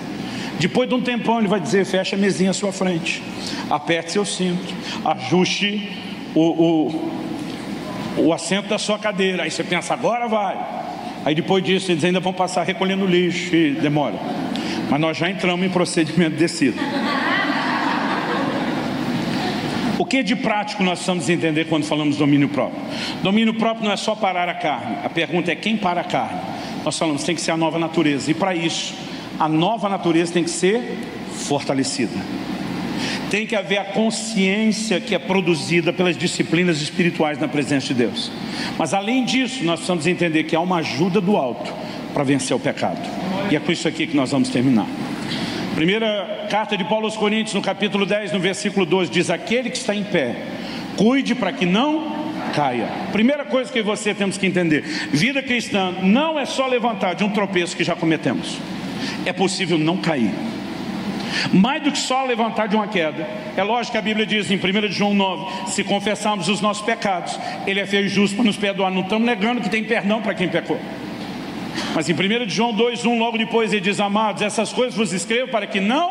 Depois de um tempão ele vai dizer: fecha a mesinha à sua frente, aperte seu cinto, ajuste o assento da sua cadeira. Aí você pensa: agora vai. Aí depois disso eles ainda vão passar recolhendo lixo e demora. Mas nós já entramos em procedimento de descida. O que de prático nós precisamos entender quando falamos de domínio próprio? Domínio próprio não é só parar a carne. A pergunta é: quem para a carne? Nós falamos que tem que ser a nova natureza. E para isso, a nova natureza tem que ser fortalecida. Tem que haver a consciência que é produzida pelas disciplinas espirituais na presença de Deus. Mas além disso, nós precisamos entender que há uma ajuda do alto para vencer o pecado. E é com isso aqui que nós vamos terminar. Primeira carta de Paulo aos Coríntios, no capítulo 10, no versículo 12, diz: aquele que está em pé, cuide para que não caia. Primeira coisa que você temos que entender: vida cristã não é só levantar de um tropeço que já cometemos. É possível não cair. Mais do que só levantar de uma queda. É lógico que a Bíblia diz em 1 João 9: se confessarmos os nossos pecados, Ele é fiel e justo para nos perdoar. Não estamos negando que tem perdão para quem pecou. Mas em 1 João 2:1, logo depois ele diz: amados, essas coisas vos escrevo para que não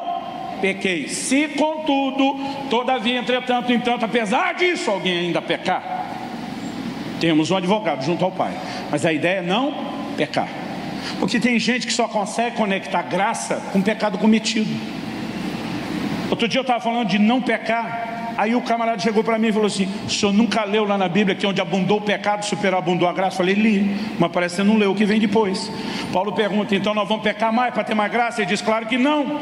pequeis. Se contudo, todavia, entretanto, entanto, apesar disso, alguém ainda pecar, temos um advogado junto ao Pai. Mas a ideia é não pecar. Porque tem gente que só consegue conectar graça com pecado cometido. Outro dia eu estava falando de não pecar. Aí o camarada chegou para mim e falou assim: o senhor nunca leu lá na Bíblia que onde abundou o pecado, superabundou a graça? Eu falei: li, mas parece que você não leu o que vem depois. Paulo pergunta: então nós vamos pecar mais para ter mais graça? Ele diz: claro que não.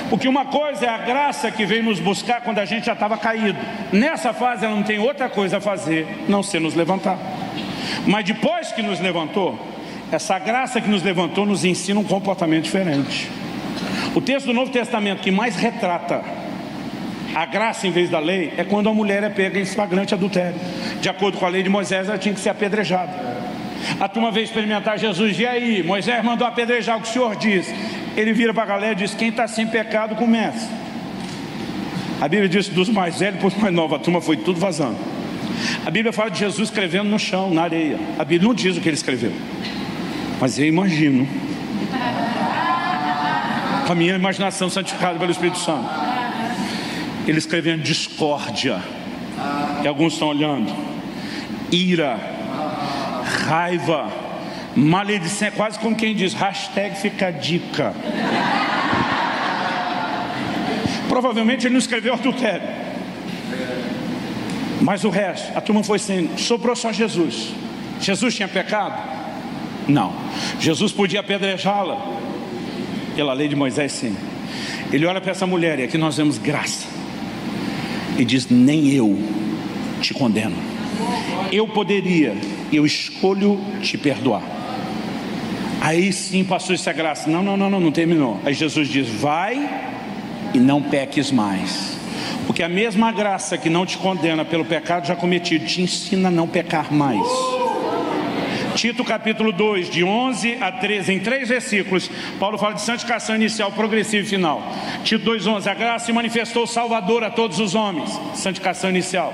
Porque uma coisa é a graça que veio nos buscar quando a gente já estava caído. Nessa fase ela não tem outra coisa a fazer, não ser nos levantar. Mas depois que nos levantou, essa graça que nos levantou nos ensina um comportamento diferente. O texto do Novo Testamento que mais retrata a graça em vez da lei é quando a mulher é pega em flagrante adultério. De acordo com a lei de Moisés, ela tinha que ser apedrejada. A turma veio experimentar Jesus: e aí, Moisés mandou apedrejar, o que o senhor diz? Ele vira para a galera e diz: quem está sem pecado começa. A Bíblia diz dos mais velhos para os mais novos. A turma foi tudo vazando. A Bíblia fala de Jesus escrevendo no chão, na areia. A Bíblia não diz o que ele escreveu, mas eu imagino, com a minha imaginação santificada pelo Espírito Santo, ele escrevendo discórdia, e alguns estão olhando, ira, raiva, maledicência, quase como quem diz: hashtag fica a dica. Provavelmente ele não escreveu adultério, mas o resto, a turma foi sendo, sobrou só Jesus. Jesus tinha pecado? Não. Jesus podia apedrejá-la? Pela lei de Moisés, sim. Ele olha para essa mulher, e aqui nós vemos graça, e diz: nem eu te condeno. Eu poderia, eu escolho te perdoar. Aí sim passou essa graça. Não terminou. Aí Jesus diz: vai e não peques mais. Porque a mesma graça que não te condena pelo pecado já cometido te ensina a não pecar mais. Tito capítulo 2, de 11 a 13, em 3 versículos, Paulo fala de santificação inicial, progressiva e final. Tito 2:11, a graça se manifestou salvadora a todos os homens. Santificação inicial.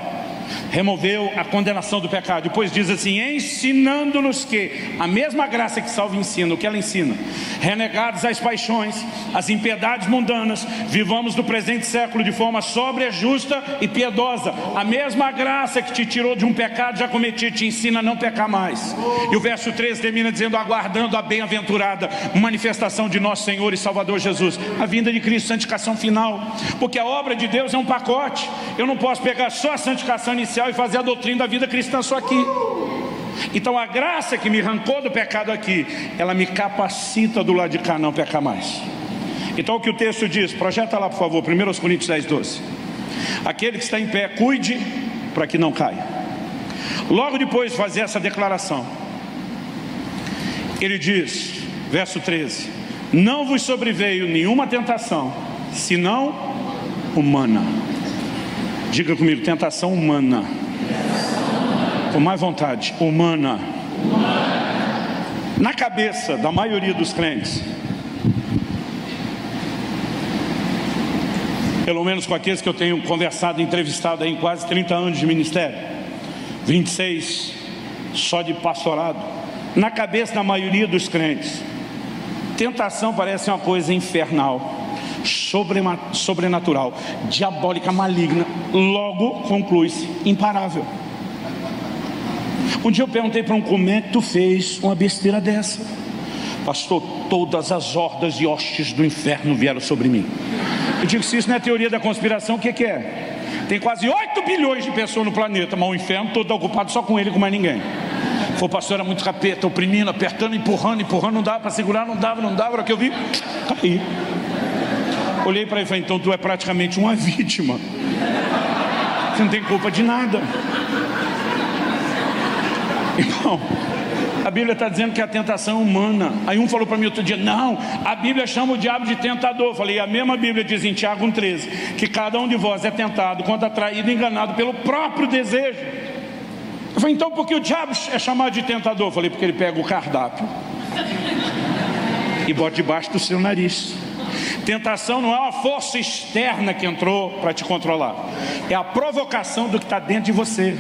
Removeu a condenação do pecado. Depois diz assim: ensinando-nos que a mesma graça que salva ensina. O que ela ensina? Renegados às paixões, às impiedades mundanas, vivamos no presente século de forma sóbria, justa e piedosa. A mesma graça que te tirou de um pecado já cometido te ensina a não pecar mais. E o verso 13 termina dizendo: aguardando a bem-aventurada manifestação de nosso Senhor e Salvador Jesus, a vinda de Cristo, santificação final. Porque a obra de Deus é um pacote. Eu não posso pegar só a santificação inicial e fazer a doutrina da vida cristã só aqui. Então a graça que me arrancou do pecado aqui, ela me capacita do lado de cá não pecar mais. Então o que o texto diz, projeta lá por favor, 1 Coríntios 10:12. Aquele que está em pé, cuide para que não caia. Logo depois de fazer essa declaração, ele diz, verso 13: não vos sobreveio nenhuma tentação, senão humana. Diga comigo: tentação humana. Com mais vontade: humana. Na cabeça da maioria dos crentes, pelo menos com aqueles que eu tenho conversado, entrevistado aí em quase 30 anos de ministério, 26 só de pastorado, na cabeça da maioria dos crentes, tentação parece uma coisa infernal, sobrenatural, diabólica, maligna, logo conclui-se imparável. Um dia eu perguntei para um: como é que tu fez uma besteira dessa? Pastor, todas as hordas e hostes do inferno vieram sobre mim. Eu digo: se isso não é teoria da conspiração, o que é? Tem quase 8 bilhões de pessoas no planeta, mas o inferno todo está ocupado só com ele, com mais ninguém. O pastor era muito capeta, oprimindo, apertando, empurrando, não dava para segurar, não dava, a hora que eu vi, caí. Olhei para ele e falei: então tu é praticamente uma vítima, você não tem culpa de nada. Irmão, a Bíblia está dizendo que a tentação é humana. Aí um falou para mim outro dia: não, a Bíblia chama o diabo de tentador. Eu falei: a mesma Bíblia diz em Tiago 1,13 que cada um de vós é tentado quando atraído e enganado pelo próprio desejo. Eu falei: então por que o diabo é chamado de tentador? Eu falei: porque ele pega o cardápio e bota debaixo do seu nariz. Tentação não é uma força externa que entrou para te controlar, é a provocação do que está dentro de você.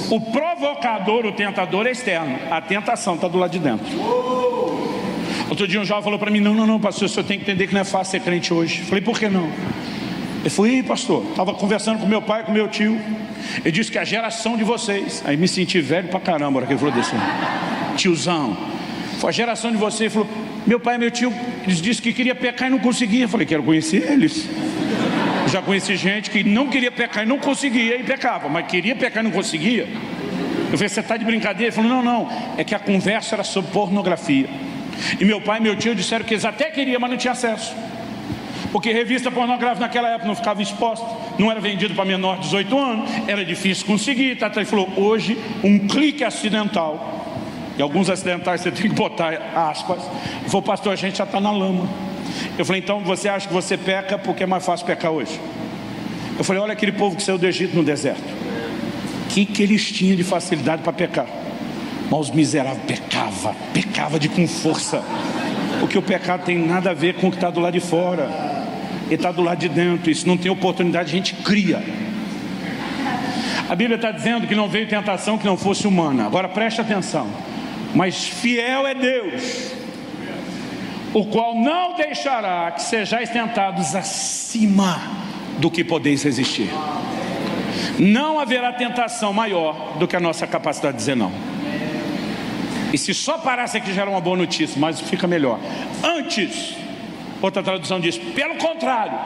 O provocador, o tentador é externo, a tentação está do lado de dentro. Outro dia um jovem falou para mim: não, pastor, o senhor tem que entender que não é fácil ser crente hoje. Eu falei: por que não? Eu falei: pastor, estava conversando com meu pai, com meu tio, ele disse que a geração de vocês, aí me senti velho pra caramba, que ele falou desse tiozão, foi a geração de vocês. Ele falou: meu pai e meu tio, eles disseram que queria pecar e não conseguia. Eu falei: quero conhecer eles. Eu já conheci gente que não queria pecar e não conseguia e pecava, mas queria pecar e não conseguia. Eu falei: você está de brincadeira? Ele falou: não, é que a conversa era sobre pornografia. E meu pai e meu tio disseram que eles até queriam, mas não tinham acesso, porque revista pornográfica naquela época não ficava exposta, não era vendido para menor de 18 anos, era difícil conseguir. Ele falou: hoje um clique acidental, e alguns acidentais você tem que botar aspas. Ele falou: pastor, a gente já está na lama. Eu falei: então você acha que você peca porque é mais fácil pecar hoje? Eu falei: olha aquele povo que saiu do Egito no deserto, que eles tinham de facilidade para pecar, mas os miseráveis pecava com força, porque o pecado tem nada a ver com o que está do lado de fora, ele está do lado de dentro. Isso não tem oportunidade, a gente cria. A Bíblia está dizendo que não veio tentação que não fosse humana. Agora preste atenção: mas fiel é Deus, o qual não deixará que sejais tentados acima do que podeis resistir. Não haverá tentação maior do que a nossa capacidade de dizer não. E se só parasse aqui já era uma boa notícia, mas fica melhor. Antes, outra tradução diz: pelo contrário,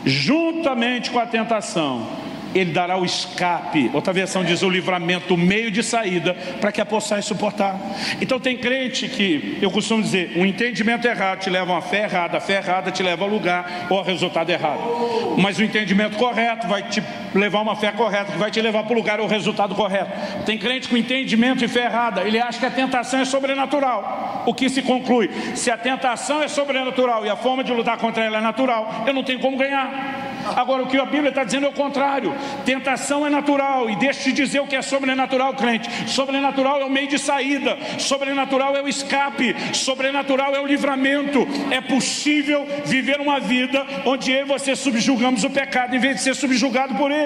juntamente com a tentação, Ele dará o escape. Outra versão diz o livramento, o meio de saída, para que a possais suportar. Então tem crente que, eu costumo dizer, um entendimento errado te leva a uma fé errada te leva ao lugar ou ao resultado errado. Mas o entendimento correto vai te levar a uma fé correta, que vai te levar para o lugar ou o resultado correto. Tem crente com entendimento e fé errada, ele acha que a tentação é sobrenatural. O que se conclui: se a tentação é sobrenatural e a forma de lutar contra ela é natural, eu não tenho como ganhar. Agora o que a Bíblia está dizendo é o contrário: tentação é natural. E deixa eu te dizer o que é sobrenatural, crente. Sobrenatural é o meio de saída, sobrenatural é o escape, sobrenatural é o livramento. É possível viver uma vida onde eu e você subjugamos o pecado em vez de ser subjugado por ele.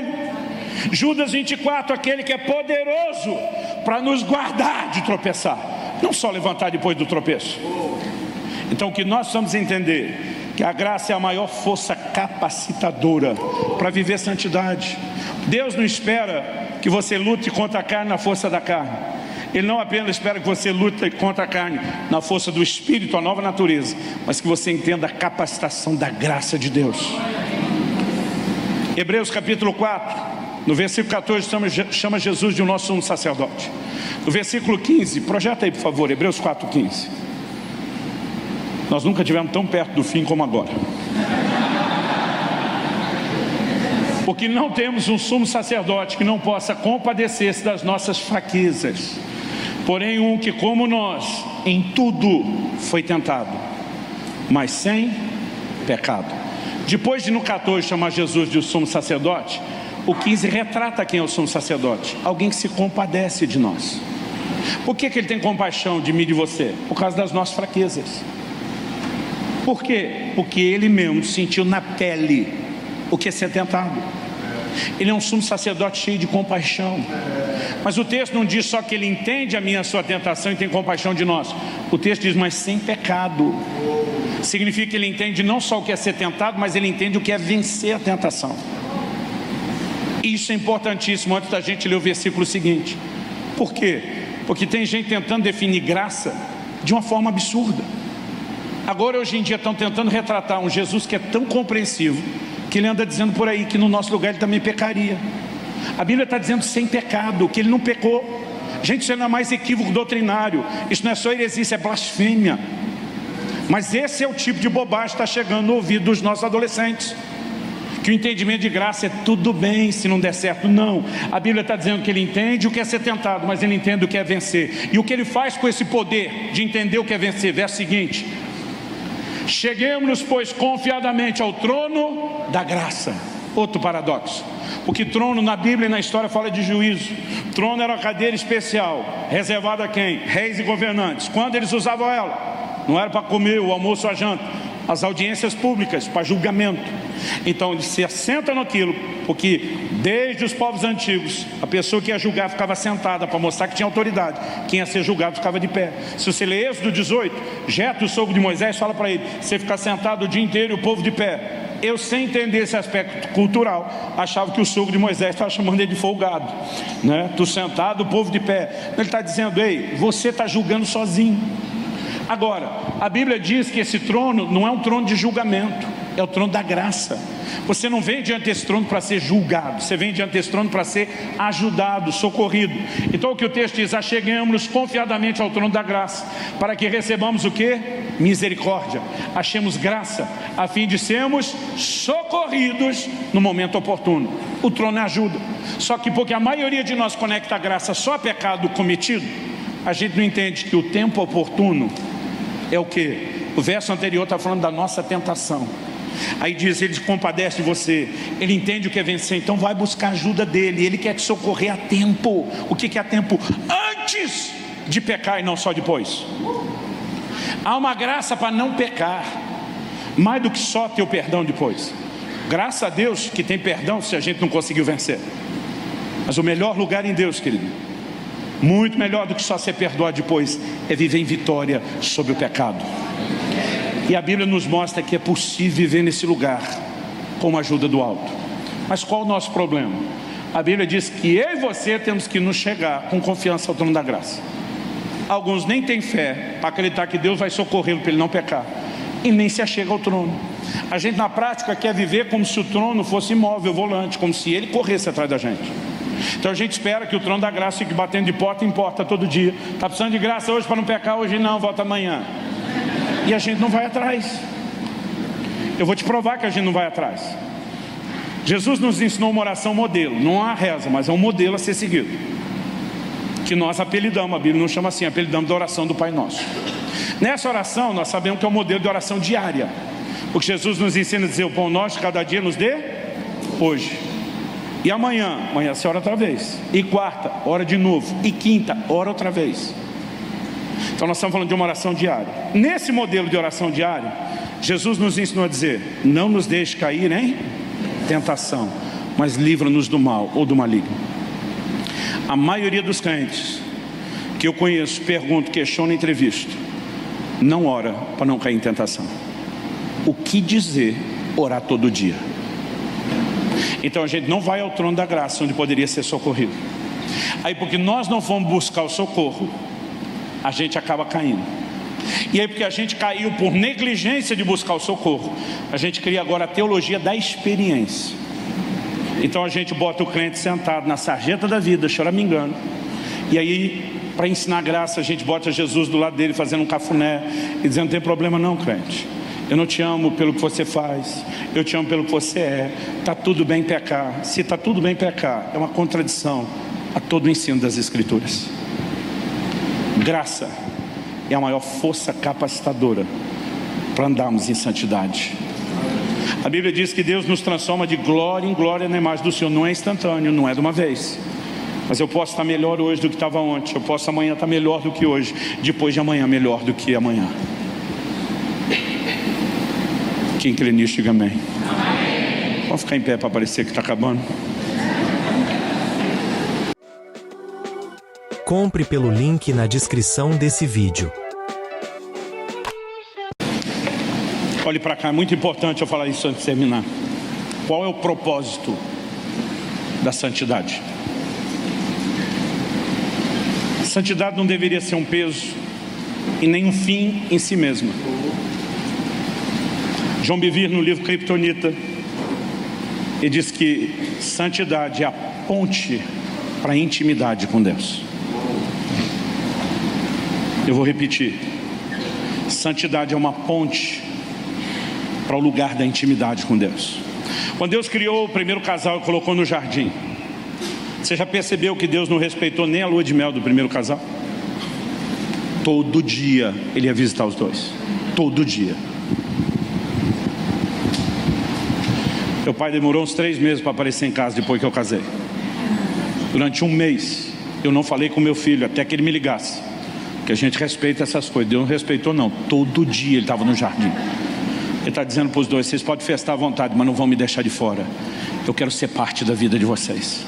Judas 24, aquele que é poderoso para nos guardar de tropeçar, não só levantar depois do tropeço. Então o que nós precisamos entender, que a graça é a maior força capacitadora para viver santidade. Deus não espera que você lute contra a carne na força da carne. Ele não apenas espera que você lute contra a carne na força do Espírito, a nova natureza, mas que você entenda a capacitação da graça de Deus. Hebreus capítulo 4, no versículo 14, chama Jesus de o nosso sumo sacerdote. No versículo 15, projeta aí por favor, Hebreus 4,15. Nós nunca estivemos tão perto do fim como agora. Porque não temos um sumo sacerdote que não possa compadecer-se das nossas fraquezas, porém um que, como nós, em tudo foi tentado, mas sem pecado. Depois de no 14 chamar Jesus de o sumo sacerdote, o 15 retrata quem é o sumo sacerdote: alguém que se compadece de nós. Por que ele tem compaixão de mim e de você? Por causa das nossas fraquezas. Por quê? Porque ele mesmo sentiu na pele o que é ser tentado. Ele é um sumo sacerdote cheio de compaixão. Mas o texto não diz só que ele entende a minha e a sua tentação e tem compaixão de nós. O texto diz, mas sem pecado. Significa que ele entende não só o que é ser tentado, mas ele entende o que é vencer a tentação. Isso é importantíssimo antes da gente ler o versículo seguinte. Por quê? Porque tem gente tentando definir graça de uma forma absurda. Agora, hoje em dia, estão tentando retratar um Jesus que é tão compreensivo, que ele anda dizendo por aí que no nosso lugar ele também pecaria. A Bíblia está dizendo sem pecado, que ele não pecou. Gente, isso não é mais equívoco doutrinário. Isso não é só heresia, isso é blasfêmia. Mas esse é o tipo de bobagem que está chegando no ouvido dos nossos adolescentes. Que o entendimento de graça é tudo bem se não der certo. Não, a Bíblia está dizendo que ele entende o que é ser tentado, mas ele entende o que é vencer. E o que ele faz com esse poder de entender o que é vencer? Verso seguinte: cheguemos, pois, confiadamente ao trono da graça. Outro paradoxo, porque trono na Bíblia e na história fala de juízo. Trono era uma cadeira especial, reservada a quem? Reis e governantes. Quando eles usavam ela? Não era para comer o almoço ou a janta. As audiências públicas, para julgamento. Então ele se assenta naquilo, porque desde os povos antigos, a pessoa que ia julgar ficava sentada para mostrar que tinha autoridade. Quem ia ser julgado ficava de pé. Se você ler Êxodo 18, Jetro, o sogro de Moisés, fala para ele: você ficar sentado o dia inteiro e o povo de pé. Eu, sem entender esse aspecto cultural, achava que o sogro de Moisés estava chamando ele de folgado, né? Tu sentado, o povo de pé. Ele está dizendo: ei, você está julgando sozinho. Agora, a Bíblia diz que esse trono não é um trono de julgamento, é o trono da graça. Você não vem diante desse trono para ser julgado, você vem diante desse trono para ser ajudado, socorrido. Então o que o texto diz: acheguemos-nos confiadamente ao trono da graça, para que recebamos o quê? Misericórdia, achemos graça, a fim de sermos socorridos no momento oportuno. O trono é ajuda. Só que porque a maioria de nós conecta a graça só a pecado cometido, a gente não entende que o tempo oportuno é o que? O verso anterior está falando da nossa tentação. Aí diz: ele se compadece de você, ele entende o que é vencer, então vai buscar a ajuda dele, ele quer te socorrer a tempo. O que é a tempo? Antes de pecar e não só depois. Há uma graça para não pecar, mais do que só ter o perdão depois. Graças a Deus que tem perdão se a gente não conseguiu vencer. Mas o melhor lugar em Deus, querido, muito melhor do que só ser perdoado depois, é viver em vitória sobre o pecado. E a Bíblia nos mostra que é possível viver nesse lugar com a ajuda do alto. Mas qual o nosso problema? A Bíblia diz que eu e você temos que nos chegar com confiança ao trono da graça. Alguns nem têm fé para acreditar que Deus vai socorrê-lo para ele não pecar, e nem se achega ao trono. A gente na prática quer viver como se o trono fosse imóvel, volante, como se ele corresse atrás da gente. Então a gente espera que o trono da graça fique batendo de porta em porta todo dia. Está precisando de graça hoje para não pecar? Hoje não, volta amanhã. E a gente não vai atrás. Eu vou te provar que a gente não vai atrás. Jesus nos ensinou uma oração modelo. Não há reza, mas é um modelo a ser seguido, que nós apelidamos, a Bíblia não chama assim, apelidamos da oração do Pai Nosso. Nessa oração nós sabemos que é um modelo de oração diária, porque Jesus nos ensina a dizer: o pão nosso de cada dia nos dê hoje. E amanhã você ora outra vez. E quarta, ora de novo. E quinta, ora outra vez. Então nós estamos falando de uma oração diária. Nesse modelo de oração diária, Jesus nos ensinou a dizer: não nos deixe cair em tentação, mas livra-nos do mal ou do maligno. A maioria dos crentes que eu conheço, pergunto, questiono, entrevisto, não ora para não cair em tentação. O que dizer orar todo dia? Então a gente não vai ao trono da graça, onde poderia ser socorrido. Aí porque nós não fomos buscar o socorro, a gente acaba caindo. E aí porque a gente caiu por negligência de buscar o socorro, a gente cria agora a teologia da experiência. Então a gente bota o crente sentado na sarjeta da vida, choramingando. E aí, para ensinar graça, a gente bota Jesus do lado dele fazendo um cafuné e dizendo: não tem problema não, crente, eu não te amo pelo que você faz, eu te amo pelo que você é. Está tudo bem pecar. Se está tudo bem pecar, é uma contradição a todo o ensino das Escrituras. Graça é a maior força capacitadora para andarmos em santidade. A Bíblia diz que Deus nos transforma de glória em glória na imagem do Senhor. Não é instantâneo, não é de uma vez. Mas eu posso estar melhor hoje do que estava ontem. Eu posso amanhã estar melhor do que hoje. Depois de amanhã, melhor do que amanhã. Quem crê nisso, diga amém. Vamos ficar em pé para parecer que está acabando. Compre pelo link na descrição desse vídeo. Olhe para cá, é muito importante eu falar isso antes de terminar. Qual é o propósito da santidade? Santidade não deveria ser um peso e nem um fim em si mesma. João Bevere, no livro Kryptonita, ele diz que santidade é a ponte para a intimidade com Deus. Eu vou repetir. Santidade é uma ponte para o lugar da intimidade com Deus. Quando Deus criou o primeiro casal e colocou no jardim, você já percebeu que Deus não respeitou nem a lua de mel do primeiro casal? Todo dia Ele ia visitar os dois. Todo dia. Meu pai demorou uns 3 meses para aparecer em casa depois que eu casei. Durante 1 mês eu não falei com meu filho até que ele me ligasse. Porque a gente respeita essas coisas. Deus não respeitou não. Todo dia ele estava no jardim. Ele está dizendo para os dois: vocês podem festar à vontade, mas não vão me deixar de fora. Eu quero ser parte da vida de vocês.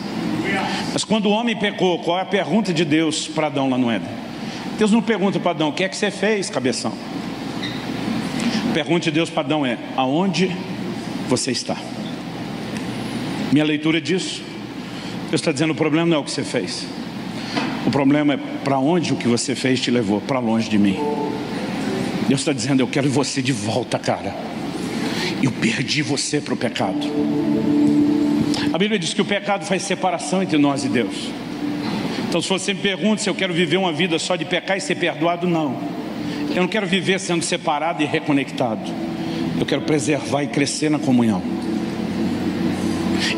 Mas quando o homem pecou, qual é a pergunta de Deus para Adão lá no Éden? Deus não pergunta para Adão: o que é que você fez, cabeção? A pergunta de Deus para Adão é: aonde você está? Minha leitura disso, Deus está dizendo: o problema não é o que você fez. O problema é para onde o que você fez te levou, para longe de mim. Deus está dizendo: eu quero você de volta, cara. Eu perdi você para o pecado. A Bíblia diz que o pecado faz separação entre nós e Deus. Então se você me pergunta se eu quero viver uma vida só de pecar e ser perdoado, não. Eu não quero viver sendo separado e reconectado. Eu quero preservar e crescer na comunhão.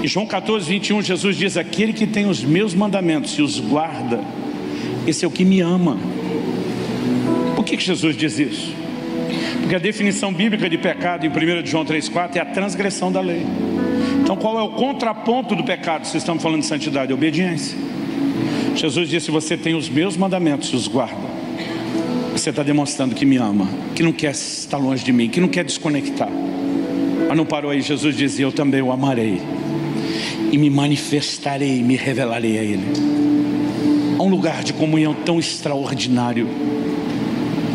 Em João 14, 21, Jesus diz: aquele que tem os meus mandamentos e os guarda, esse é o que me ama. Por que Jesus diz isso? Porque a definição bíblica de pecado em 1 João 3,4 é a transgressão da lei. Então qual é o contraponto do pecado? Se estamos falando de santidade, obediência. Jesus disse: se você tem os meus mandamentos e os guarda, você está demonstrando que me ama, que não quer estar longe de mim, que não quer desconectar. Mas não parou aí. Jesus dizia: eu também o amarei e me manifestarei, me revelarei a Ele. Há um lugar de comunhão tão extraordinário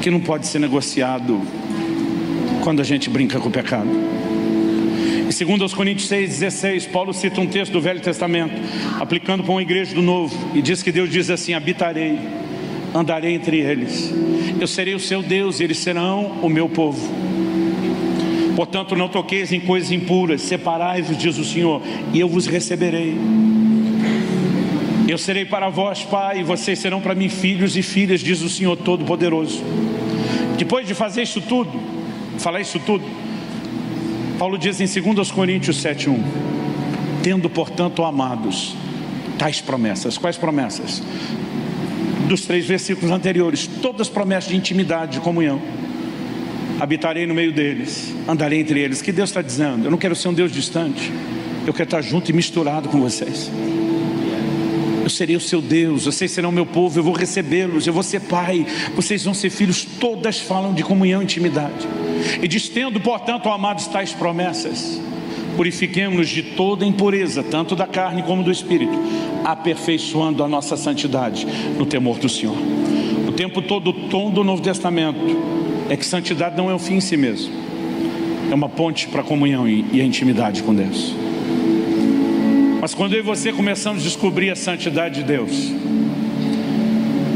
que não pode ser negociado quando a gente brinca com o pecado. Em 2 Coríntios 6,16, Paulo cita um texto do Velho Testamento, aplicando para uma igreja do Novo, e diz que Deus diz assim: habitarei, andarei entre eles, eu serei o seu Deus e eles serão o meu povo. Portanto, não toqueis em coisas impuras, separai-vos, diz o Senhor, e eu vos receberei. Eu serei para vós pai, e vocês serão para mim filhos e filhas, diz o Senhor Todo-Poderoso. Depois de fazer isso tudo, falar isso tudo, Paulo diz em 2 Coríntios 7,1: tendo, portanto, amados, tais promessas. Quais promessas? Dos 3 versículos anteriores, todas promessas de intimidade, de comunhão. Habitarei no meio deles, andarei entre eles. Que Deus está dizendo? Eu não quero ser um Deus distante, eu quero estar junto e misturado com vocês. Eu serei o seu Deus, vocês serão o meu povo, eu vou recebê-los, eu vou ser pai, vocês vão ser filhos. Todas falam de comunhão e intimidade. E diz: tendo, portanto, amados, tais promessas, purifiquemo-nos de toda impureza, tanto da carne como do espírito, aperfeiçoando a nossa santidade no temor do Senhor. O tempo todo, o tom do Novo Testamento é que santidade não é um fim em si mesmo, é uma ponte para a comunhão e a intimidade com Deus. Mas quando eu e você começamos a descobrir a santidade de Deus,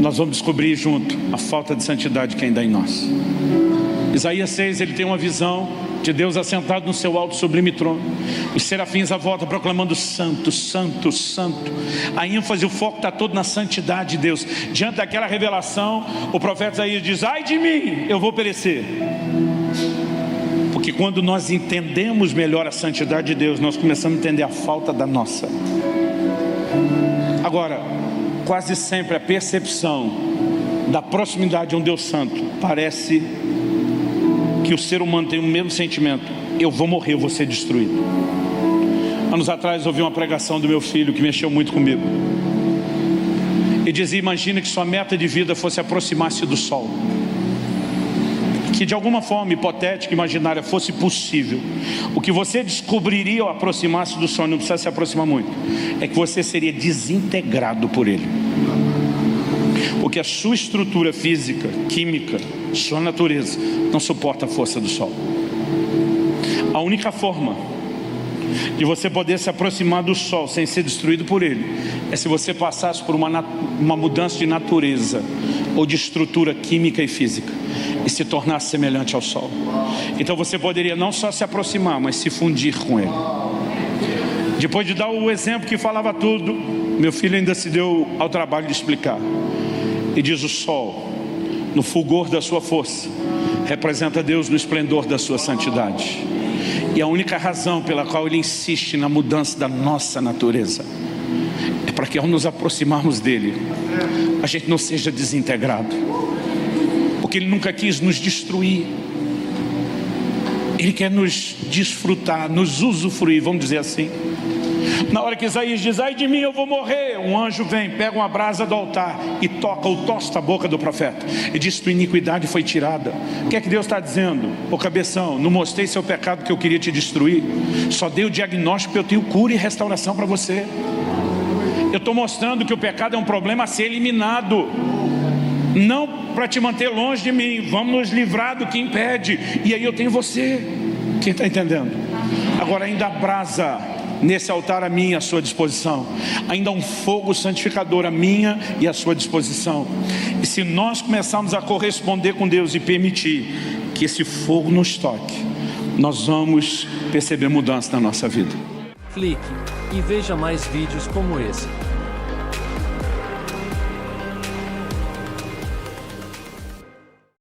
nós vamos descobrir junto a falta de santidade que ainda há em nós. Isaías 6, ele tem uma visão de Deus assentado no seu alto sublime trono. Os serafins à volta proclamando: santo, santo, santo. A ênfase, o foco está todo na santidade de Deus. Diante daquela revelação, o profeta Isaías diz: ai de mim, eu vou perecer. Porque quando nós entendemos melhor a santidade de Deus, nós começamos a entender a falta da nossa. Agora, quase sempre a percepção da proximidade de um Deus santo parece que o ser humano tem o mesmo sentimento: eu vou morrer, eu vou ser destruído. Anos atrás ouvi uma pregação do meu filho que mexeu muito comigo. Ele dizia: imagina que sua meta de vida fosse aproximar-se do sol, que de alguma forma hipotética, imaginária, fosse possível, o que você descobriria ao aproximar-se do sol, não precisa se aproximar muito, é que você seria desintegrado por ele. Porque a sua estrutura física, química, sua natureza, não suporta a força do sol. A única forma de você poder se aproximar do sol sem ser destruído por ele é se você passasse por uma mudança de natureza ou de estrutura química e física e se tornasse semelhante ao sol. Então você poderia não só se aproximar, mas se fundir com ele. Depois de dar o exemplo que falava tudo, meu filho ainda se deu ao trabalho de explicar. E diz: o sol, no fulgor da sua força, representa Deus no esplendor da sua santidade. E a única razão pela qual ele insiste na mudança da nossa natureza é para que ao nos aproximarmos dele, a gente não seja desintegrado. Porque ele nunca quis nos destruir. Ele quer nos desfrutar, nos usufruir, vamos dizer assim. Na hora que Isaías diz: ai de mim, eu vou morrer, um anjo vem, pega uma brasa do altar e toca ou tosta a boca do profeta e diz: tua iniquidade foi tirada. O que é que Deus está dizendo? Ô cabeção, não mostrei seu pecado que eu queria te destruir, só dei o diagnóstico que eu tenho cura e restauração para você. Eu estou mostrando que o pecado é um problema a ser eliminado, não para te manter longe de mim. Vamos nos livrar do que impede, e aí eu tenho você. Quem está entendendo? Agora ainda há brasa nesse altar à minha e à sua disposição, ainda há um fogo santificador à minha e à sua disposição. E se nós começarmos a corresponder com Deus e permitir que esse fogo nos toque, nós vamos perceber mudança na nossa vida. Clique e veja mais vídeos como esse.